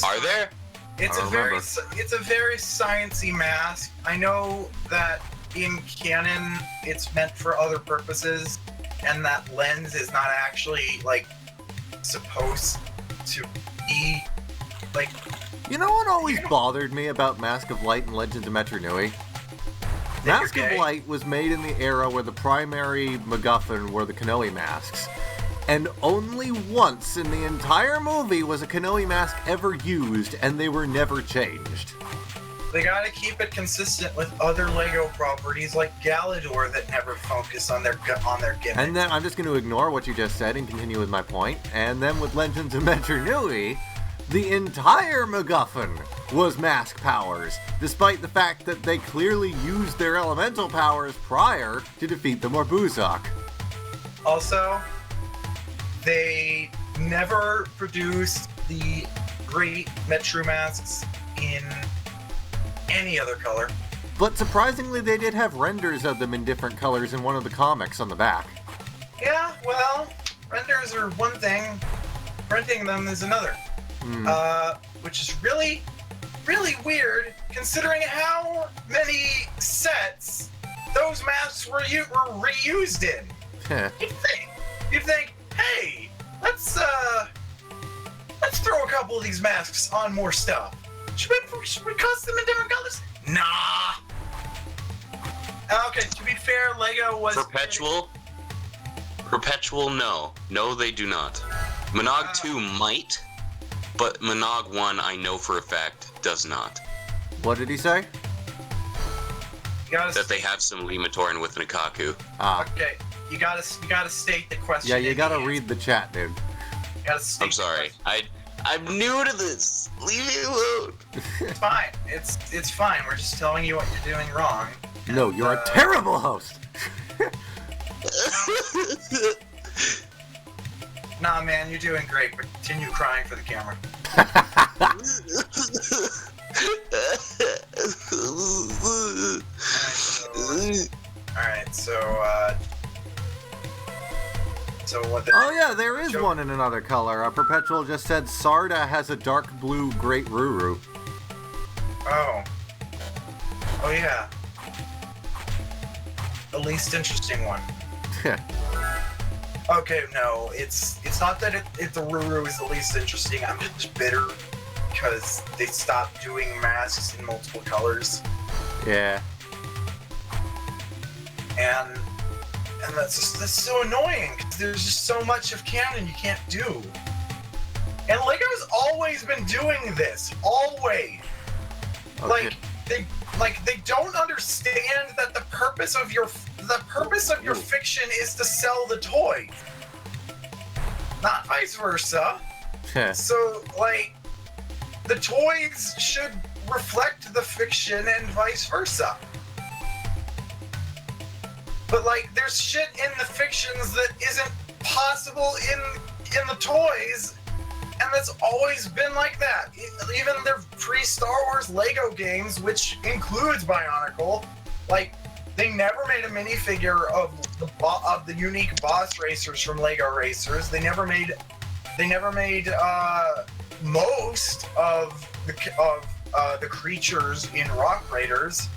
Are there? It's I a don't very remember. it's a very sciencey mask. I know that in canon it's meant for other purposes, and that lens is not actually like supposed to be like. You know what always bothered me about Mask of Light and Legends of Metro Nui? Mask of Light was made in the era where the primary MacGuffin were the Kanohi masks. And only once in the entire movie was a Kanohi mask ever used, and they were never changed. They gotta keep it consistent with other Lego properties like Galador that never focus on their gimmick. And then I'm just going to ignore what you just said and continue with my point. And then with Legends of Metro Nui, the entire MacGuffin was mask powers, despite the fact that they clearly used their elemental powers prior to defeat the Morbuzak. Also, they never produced the great Metru masks in any other color. But surprisingly, they did have renders of them in different colors in one of the comics on the back. Yeah, well, renders are one thing, printing them is another. Which is really, really weird considering how many sets those masks were reused in. You'd think, hey, let's throw a couple of these masks on more stuff. Should we custom in different colors? Nah. Okay, to be fair, Lego was Perpetual, no. No, they do not. Monog 2 might, but Monog 1 I know for a fact does not. What did he say? That they have some Lee Matoran with an Ikaku. Okay, you gotta state the question. Yeah, you gotta in the read the chat, dude. You gotta state I'm sorry. I'm new to this. Leave me alone. It's fine. It's fine. We're just telling you what you're doing wrong. No, you're a terrible host. Nah, man, you're doing great, but continue crying for the camera. Alright, so So what? Oh yeah, there is one in another color. Perpetual just said Sarda has a dark blue Great Ruru. Oh. Oh yeah. The least interesting one. Okay, no, it's not that the Ruru is the least interesting. I'm just bitter because they stopped doing masks in multiple colors. Yeah. And that's so annoying because there's just so much of canon you can't do. And Lego's always been doing this, always. Okay. They don't understand that the purpose of your fiction is to sell the toy, not vice versa. So the toys should reflect the fiction and vice versa. But there's shit in the fictions that isn't possible in the toys. And that's always been like that. Even their pre-Star Wars Lego games, which includes Bionicle, they never made a minifigure of the unique boss racers from Lego Racers. They never made most of the creatures in Rock Raiders.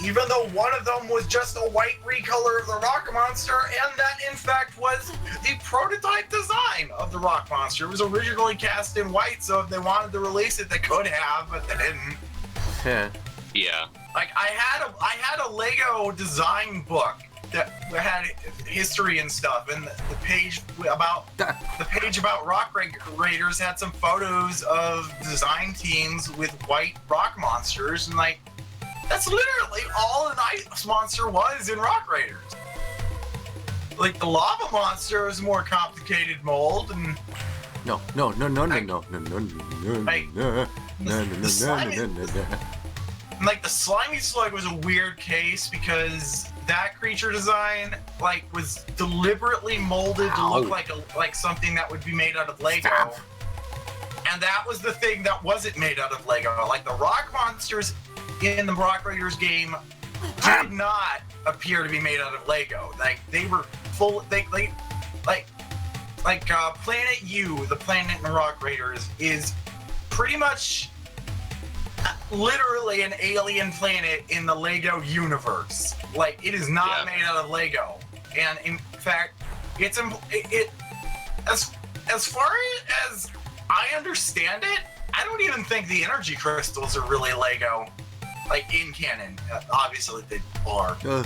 Even though one of them was just a white recolor of the Rock Monster, and that in fact was the prototype design of the Rock Monster. It was originally cast in white, so if they wanted to release it, they could have, but they didn't. Yeah. I had a Lego design book that had history and stuff, and the page about Rock Raiders had some photos of design teams with white rock monsters, and that's literally all an ice monster was in Rock Raiders. The lava monster is a more complicated mold, and No. the slimy slug was a weird case because that creature design was deliberately molded to look like something that would be made out of Lego. Stop. And that was the thing that wasn't made out of Lego. The rock monsters in the Rock Raiders game did not appear to be made out of Lego. They were full. Planet U, the planet in the Rock Raiders, is pretty much literally an alien planet in the Lego universe. It is not made out of Lego, and in fact, it's as far as I understand it, I don't even think the energy crystals are really Lego. In canon, obviously they are. And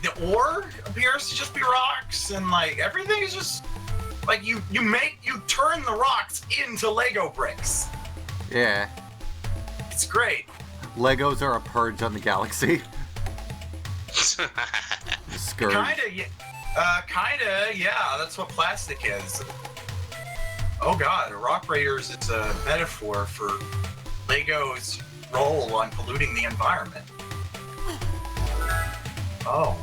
the ore appears to just be rocks, and everything is just you turn the rocks into Lego bricks. Yeah. It's great. Legos are a purge on the galaxy. Scourge. Kinda, yeah. That's what plastic is. Oh God, Rock Raiders is a metaphor for Lego's role on polluting the environment. Oh.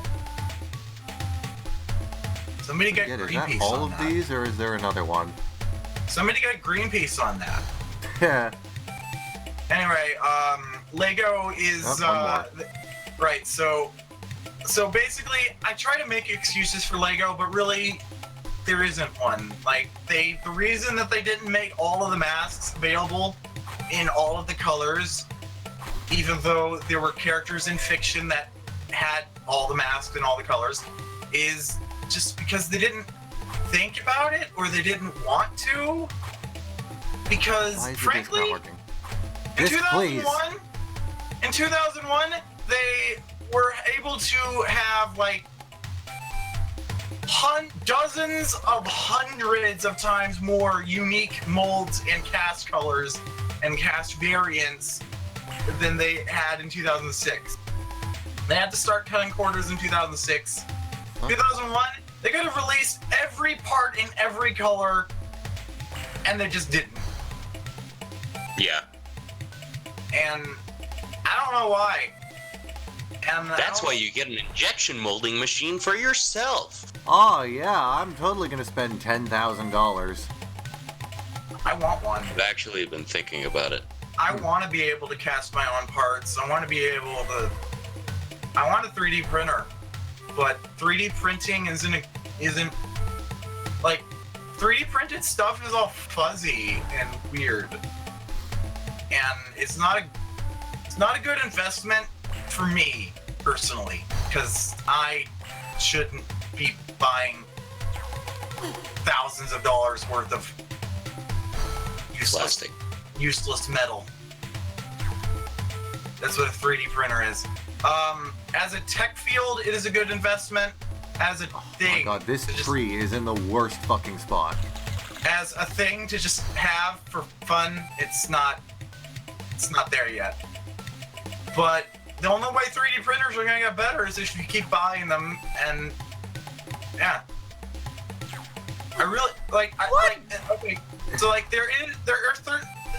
Somebody got Greenpeace on that. Is that all of these, or is there another one? Somebody got Greenpeace on that. Yeah. Anyway, Lego is right. So basically, I try to make excuses for Lego, but really, there isn't one. The reason that they didn't make all of the masks available in all of the colors, even though there were characters in fiction that had all the masks in all the colors, is just because they didn't think about it or they didn't want to. Because frankly, in 2001, they were able to have dozens of hundreds of times more unique molds and cast colors and cast variants than they had in 2006. They had to start cutting corners in 2006. 2001, they could have released every part in every color, and they just didn't. Yeah. And I don't know why. And that's why you get an injection molding machine for yourself. Oh yeah, I'm totally gonna spend $10,000. I want one. I've actually been thinking about it. I want to be able to cast my own parts. I want to be able to. I want a 3D printer. but 3D printing isn't like 3D printed stuff is all fuzzy and weird, and it's not a good investment for me personally, because I shouldn't be buying thousands of dollars worth of useless metal. That's what a 3D printer is. As a tech field, it is a good investment. As a thing. Oh my god, this tree is in the worst fucking spot. As a thing to just have for fun, it's not there yet. But the only way 3D printers are gonna get better is if you keep buying them, and yeah. I really okay. So like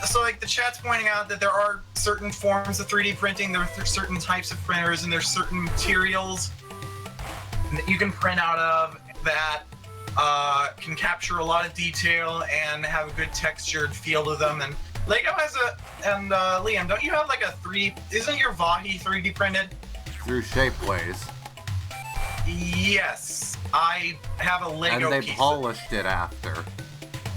so like the chat's pointing out that there are certain forms of 3D printing, there are certain types of printers, and there's certain materials that you can print out of that can capture a lot of detail and have a good textured feel to them. And Lego has Liam, don't you have like isn't your Vahi 3D printed? Through Shapeways. Yes, I have a Lego piece. And they polished it after.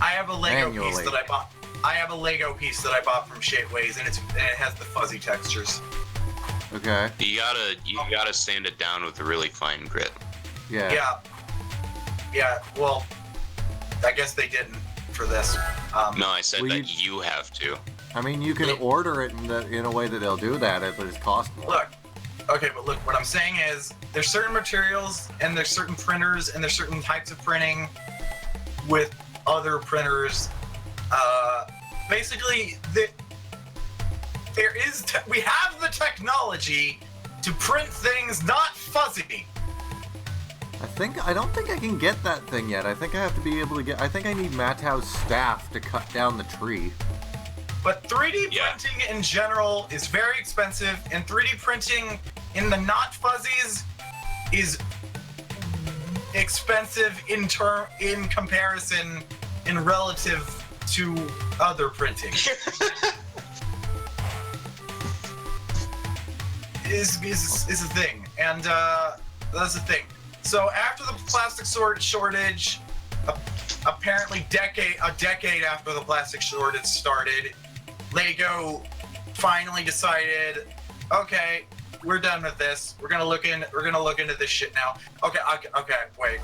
I have a Lego manually. piece that I bought. I have a Lego piece that I bought from Shapeways, and it has the fuzzy textures. Okay. You gotta sand it down with a really fine grit. Yeah. Yeah. Well, I guess they didn't for this. No, I said that you have to. I mean, you can order it in a way that they'll do that, but it's cost more. Look. Okay, but look, what I'm saying is there's certain materials and there's certain printers and there's certain types of printing with other printers. Basically, we have the technology to print things not fuzzy. I don't think I can get that thing yet. I think I have to be able to I think I need Matau's staff to cut down the tree. But 3D printing in general is very expensive, and 3D printing in the not fuzzies is expensive in comparison, in relative to other printing. is a thing, and that's the thing. So after the plastic shortage, apparently a decade after the plastic shortage started, Lego finally decided, okay, we're done with this. We're gonna look into this shit now. Okay, wait.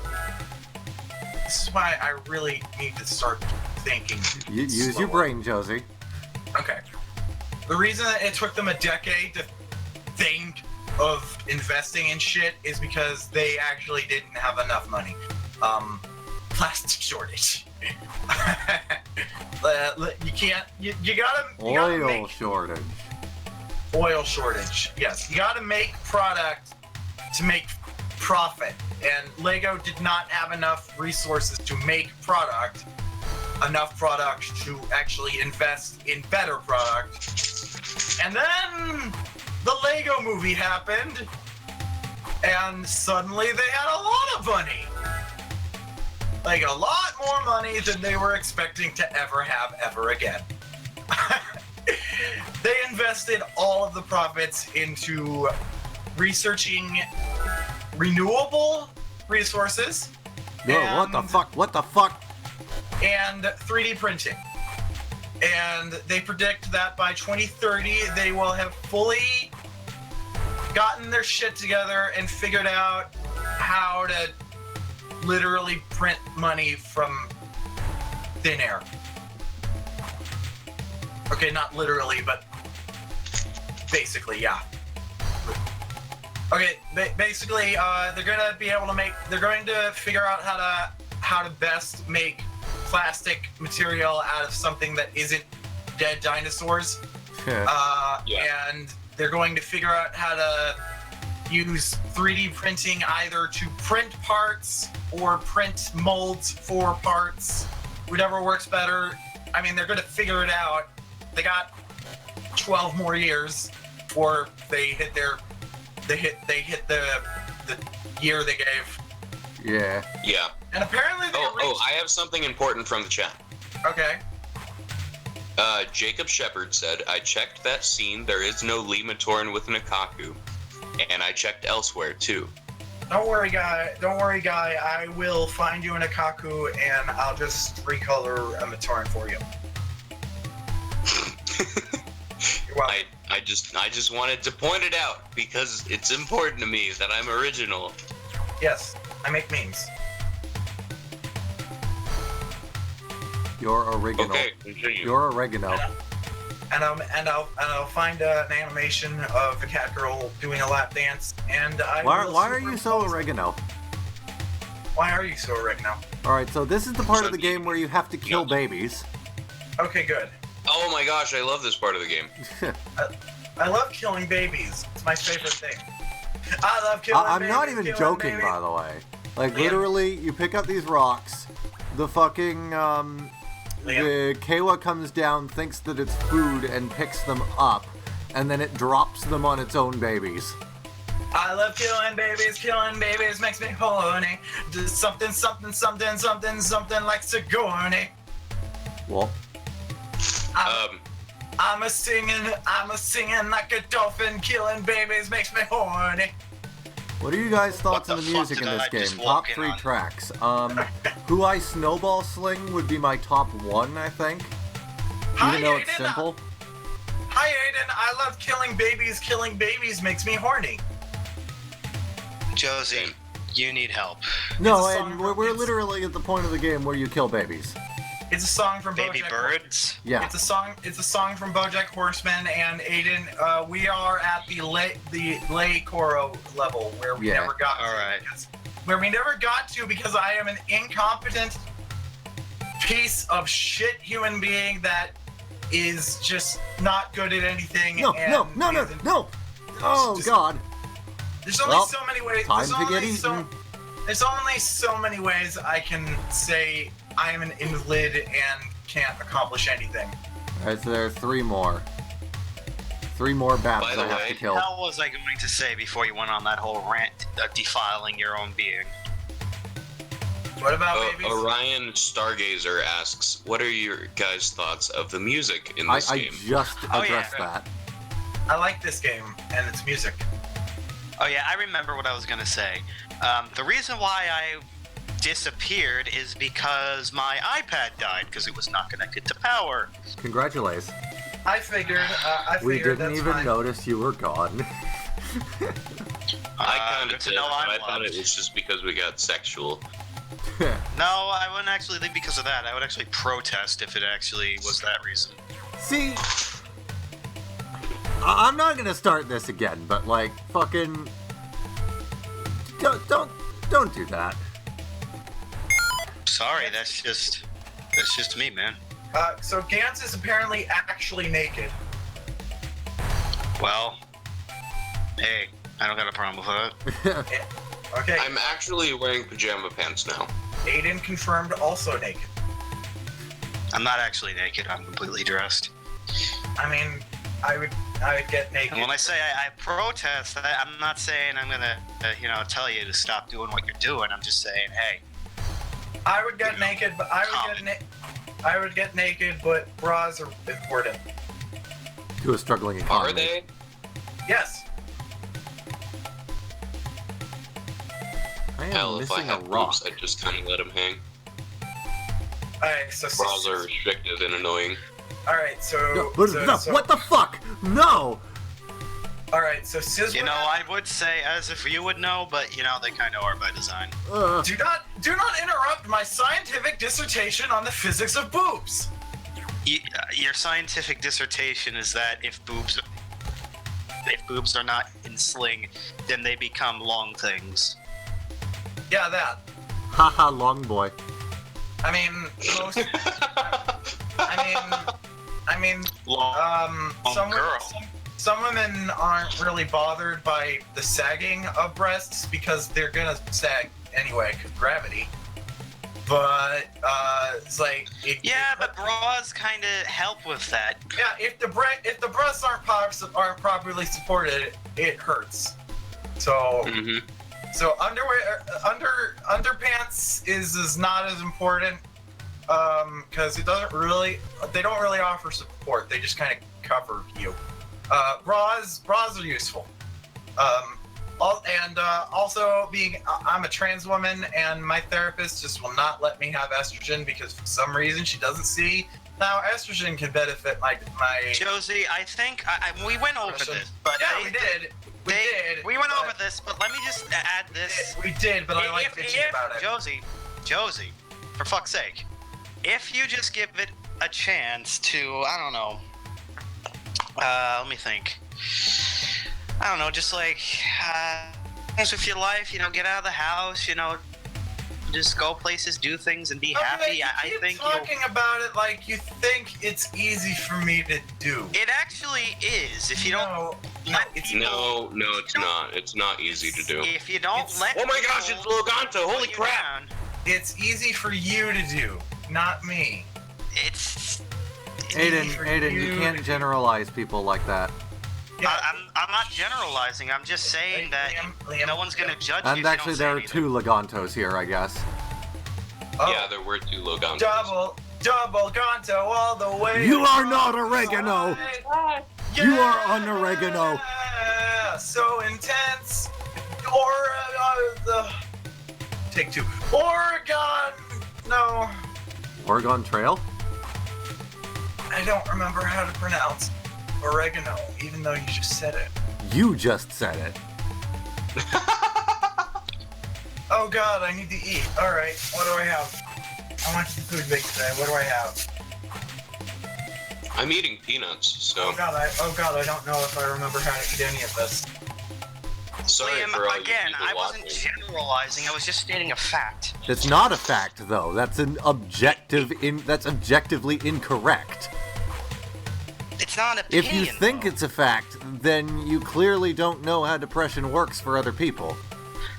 This is why I really need to start thinking. Use your brain, Josie. Okay. The reason that it took them a decade to think of investing in shit is because they actually didn't have enough money. Plastic shortage. You gotta make shortage. Oil shortage. Yes, you gotta make product to make profit, and Lego did not have enough resources to make enough product to actually invest in better product. And then the Lego movie happened, and suddenly they had a lot of money. Like a lot more money than they were expecting to ever have ever again. They invested all of the profits into researching renewable resources. Whoa, what the fuck? And 3D printing. And they predict that by 2030, they will have fully gotten their shit together and figured out how to literally print money from thin air. Okay, not literally, but basically, yeah. Okay, basically, they're going to figure out how to best make plastic material out of something that isn't dead dinosaurs. And they're going to figure out how to use 3D printing either to print parts or print molds for parts, whatever works better. I mean, they're going to figure it out. They got 12 more years before they hit the year they gave. Yeah. And apparently they I have something important from the chat. Okay. Jacob Shepard said, I checked that scene. There is no Lee Matoran with Nakaku. And I checked elsewhere, too. Don't worry, guy. I will find you an Akaku, and I'll just recolor a Matoran for you. You're welcome. I just wanted to point it out because it's important to me that I'm original. Yes, I make memes. You're oregano. Okay, continue. You're oregano. And I'll find an animation of a cat girl doing a lap dance, and I. Why will are you so superimpose- oregano? Why are you so oregano? All right, so this is the part of the game where you have to kill babies. Okay, good. Oh my gosh, I love this part of the game. I love killing babies. It's my favorite thing. I love killing I'm babies. not even killing joking, babies. by the way. Like, Liam. literally, you pick up these rocks, the fucking, the Kawa comes down, thinks that it's food, and picks them up, and then it drops them on its own babies. I love killing babies makes me horny. Just something like Sigourney. Well, I'm a singing like a dolphin, killing babies makes me horny. what are you guys' thoughts What on the the fuck music in did this I just game? walk Top in 3 on? tracks. Who I Snowball Sling would be my top 1, I think. Even though it's Aidan. simple. Hi, Aidan. I love killing babies. Killing babies makes me horny. Josie, you need help. No, It's a song and from- we're it's- literally at the point of the game where you kill babies. It's a song from Baby BoJack birds? Yeah. It's a song from BoJack Horseman, and Aidan, we are at the lay Koro level where we Yeah. never got to. Alright. Because I am an incompetent piece of shit human being that is just not good at anything. No, and no. isn't- Oh, just- God. There's only Well, so many ways. time there's to only get so, eaten. There's only so many ways I can say I am an invalid and can't accomplish anything. Alright, so there are 3 more. 3 more bats By the I have way, to kill. What the hell was I going to say before you went on that whole rant defiling your own being? What about babies? Orion Stargazer asks, what are your guys' thoughts of the music in I this game? just Oh, yeah. addressed that. I like this game and its music. Oh yeah, I remember what I was gonna say. The reason why I disappeared is because my iPad died because it was not connected to power. Congratulations. I figured. We didn't that's even fine. notice you were gone. I kind good of to did, know but I'm I thought loved. it was just because we got sexual. No, I wouldn't actually leave because of that. I would actually protest if it actually was that reason. See, I'm not gonna start this again, but like, fucking, don't do that. Sorry, that's just me, man. So Gantz is apparently actually naked. Well, hey, I don't got a problem with that. Okay. I'm actually wearing pajama pants now. Aidan confirmed also naked. I'm not actually naked. I'm completely dressed. I mean, I would get naked. And when I say I protest, I'm not saying I'm gonna, tell you to stop doing what you're doing. I'm just saying, hey, I would get naked, but I would get naked, but bras are important. To a struggling economy. Are they? Yes. I am Hell, if I missing a had rock. boobs, I'd just kind of let them hang. Alright, so Bras are restrictive and annoying. Alright, so, No, what the fuck? No! Alright, so Sis you know, I would say as if you would know, but they kind of are by design. do not interrupt my scientific dissertation on the physics of boobs. Your scientific dissertation is that if boobs are not in sling, then they become long things. Yeah, that. Haha, long boy. I mean, most. I mean, Long girl. some women aren't really bothered by the sagging of breasts because they're gonna sag anyway, 'cause gravity. But it's like. Yeah, but bras kind of help with that. Yeah, if the breasts aren't properly supported, it hurts. So. Mm-hmm. So underpants is not as important because they don't really offer support. They just kind of cover you. Bras are useful. Also, I'm a trans woman, and my therapist just will not let me have estrogen because for some reason she doesn't see how estrogen can benefit my. Josie, I think we went over this, but yeah, we did. We went over this, but let me just add this. We did, but I like bitching about it. Josie, for fuck's sake, if you just give it a chance to, I don't know, let me think. I don't know, just like, things with your life, get out of the house, just go places, do things, and be happy. I think talking about it like you think it's easy for me to do. It actually is. If you don't. No, it's not. It's not easy to do. If you don't let. Oh my gosh, it's Loganto! Holy crap! It's easy for you to do, not me. It's. Aidan, you can't generalize people like that. Yeah. I'm not generalizing. I'm just saying that Liam, no one's gonna judge you. And actually, there are two Logantos here, I guess. Oh. Yeah, there were two Logantos. Double Ganto all the way. You are not oregano. Yeah. You are un-oregano. So intense. Take two. Oregon. No. Oregon Trail? I don't remember how to pronounce oregano, even though you just said it. You just said it. Oh god, I need to eat. Alright, what do I have? I want some food baked today. What do I have? I'm eating peanuts, so... Oh god, I don't know if I remember how to eat any of this. Sorry Liam, for all again, you I people wasn't watching. generalizing. I was just stating a fact. It's not a fact, though. That's an that's objectively incorrect. It's not an opinion. If you think it's a fact, then you clearly don't know how depression works for other people.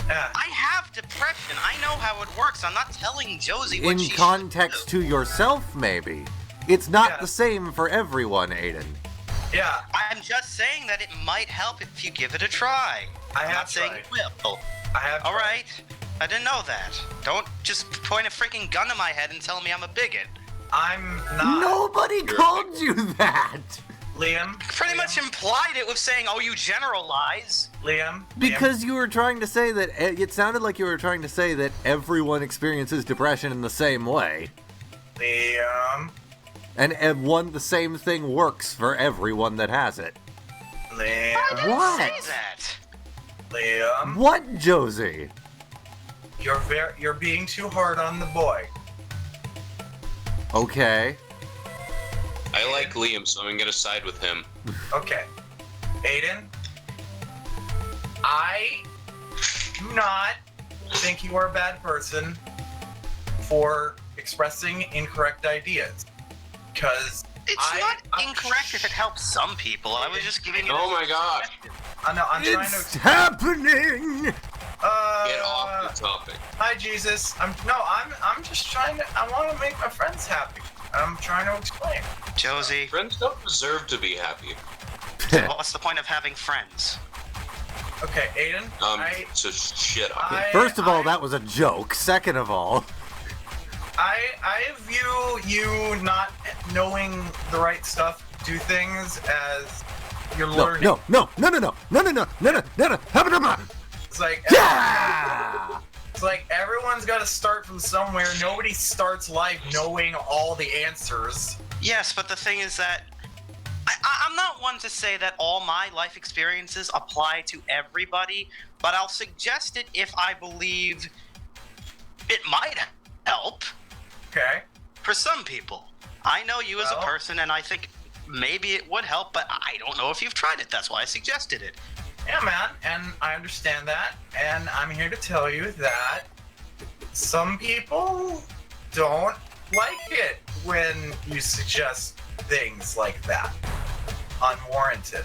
I have depression. I know how it works. I'm not telling Josie what In she context should do. to yourself, maybe. It's not Yeah. the same for everyone, Aidan. Yeah, I'm just saying that it might help if you give it a try. I'm not saying it will. I have All tried. right. I didn't know that. Don't just point a freaking gun to my head and tell me I'm a bigot. I'm not. Nobody called you that! Liam. Pretty much implied it with saying, "Oh, you generalize." Liam. Because you were trying to say that, it sounded like you were trying to say that everyone experiences depression in the same way. Liam. And the same thing works for everyone that has it. Liam. I didn't What? say that. Liam. What, Josie? You're being too hard on the boy. Okay. I like Liam, so I'm gonna side with him. Okay. Aidan. I do not think you are a bad person for expressing incorrect ideas. Because It's not incorrect if it helps some people. I was just giving you. Oh my god! I know, I'm trying It's to. happening! Get off the topic. Hi, Jesus. I'm just trying to. I want to make my friends happy. I'm trying to explain. Josie, Friends don't deserve to be happy. what's the point of having friends? Okay, Aidan. So shit up. First of all, that was a joke. Second of all, I view you not knowing the right stuff, do things as you're learning. no. It's like Yeah! it's like everyone's got to start from somewhere. Nobody starts life knowing all the answers. Yes, but the thing is that I'm not one to say that all my life experiences apply to everybody, but I'll suggest it if I believe it might help Okay. for some people. I know you as a Well. person, and I think maybe it would help, but I don't know if you've tried it. That's why I suggested it. Yeah, man, and I understand that, and I'm here to tell you that some people don't like it when you suggest things like that, unwarranted.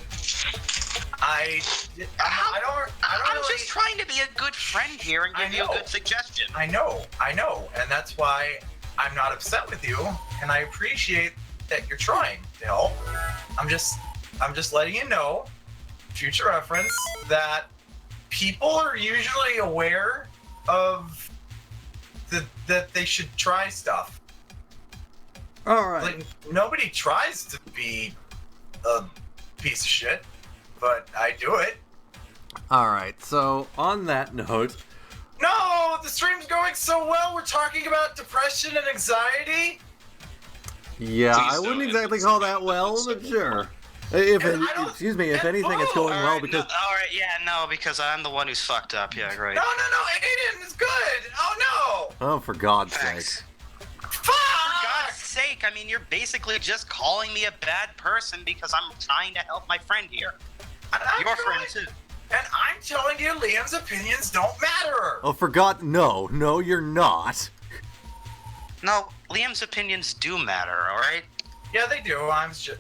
I don't I'm really. just trying to be a good friend here and I give you a know. good suggestion. I know, and that's why I'm not upset with you, and I appreciate that you're trying to help. I'm just letting you know, future reference, that people are usually aware of that they should try stuff. All right. Like, nobody tries to be a piece of shit, but I do it. Alright, so on that note... No, the stream's going so well. We're talking about depression and anxiety. Yeah, Please I wouldn't don't. exactly call that well, but sure. If And anything, it's going well because... Alright, yeah, no, because I'm the one who's fucked up. Yeah, great. No, Aidan is good. Oh no. Oh, for God's Thanks. sake. Fuck. For God's sake, I mean, you're basically just calling me a bad person because I'm trying to help my friend here. And I'm Your telling- friend, too. And I'm telling you, Liam's opinions don't matter. Oh, for God, no, you're not. No, Liam's opinions do matter, alright? Yeah, they do.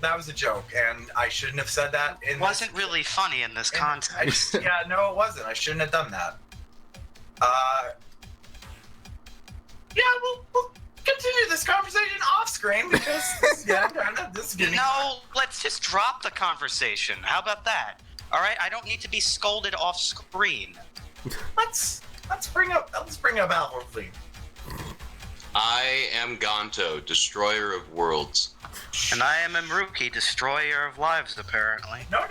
That was a joke, and I shouldn't have said that. It wasn't really funny in this context. Yeah, no, it wasn't. I shouldn't have done that. Yeah, we'll continue this conversation off screen because this is getting. No, let's just drop the conversation. How about that? Alright, I don't need to be scolded off screen. Let's bring up Alpha. I am Ganto, destroyer of worlds. And I am Imrukii, destroyer of lives, apparently. No.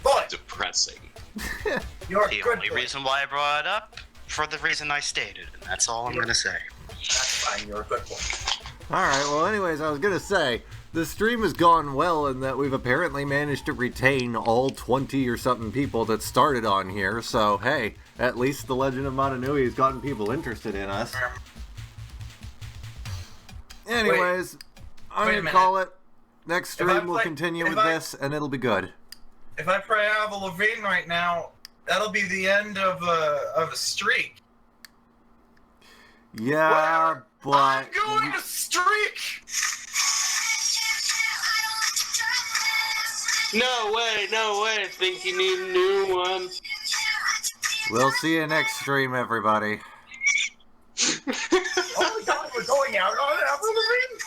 Boy, Depressing. you're The good. only boy. reason why I brought it up, for the reason I stated, and that's all I'm gonna say. That's fine. You're a good boy. Alright, well, anyways, I was gonna say, the stream has gone well in that we've apparently managed to retain all 20 or something people that started on here, so hey, at least the Legend of Motunui has gotten people interested in us. Anyways, I'm wait a gonna minute. call it. Next If I stream we'll play- continue if with I- this, and it'll be good. If I pray Avril Lavigne right now, that'll be the end of a streak. Yeah, Whatever. but... I'm going to streak. No way, think you need a new one. We'll see you next stream, everybody. Oh my God, we're going out on Avril Lavigne.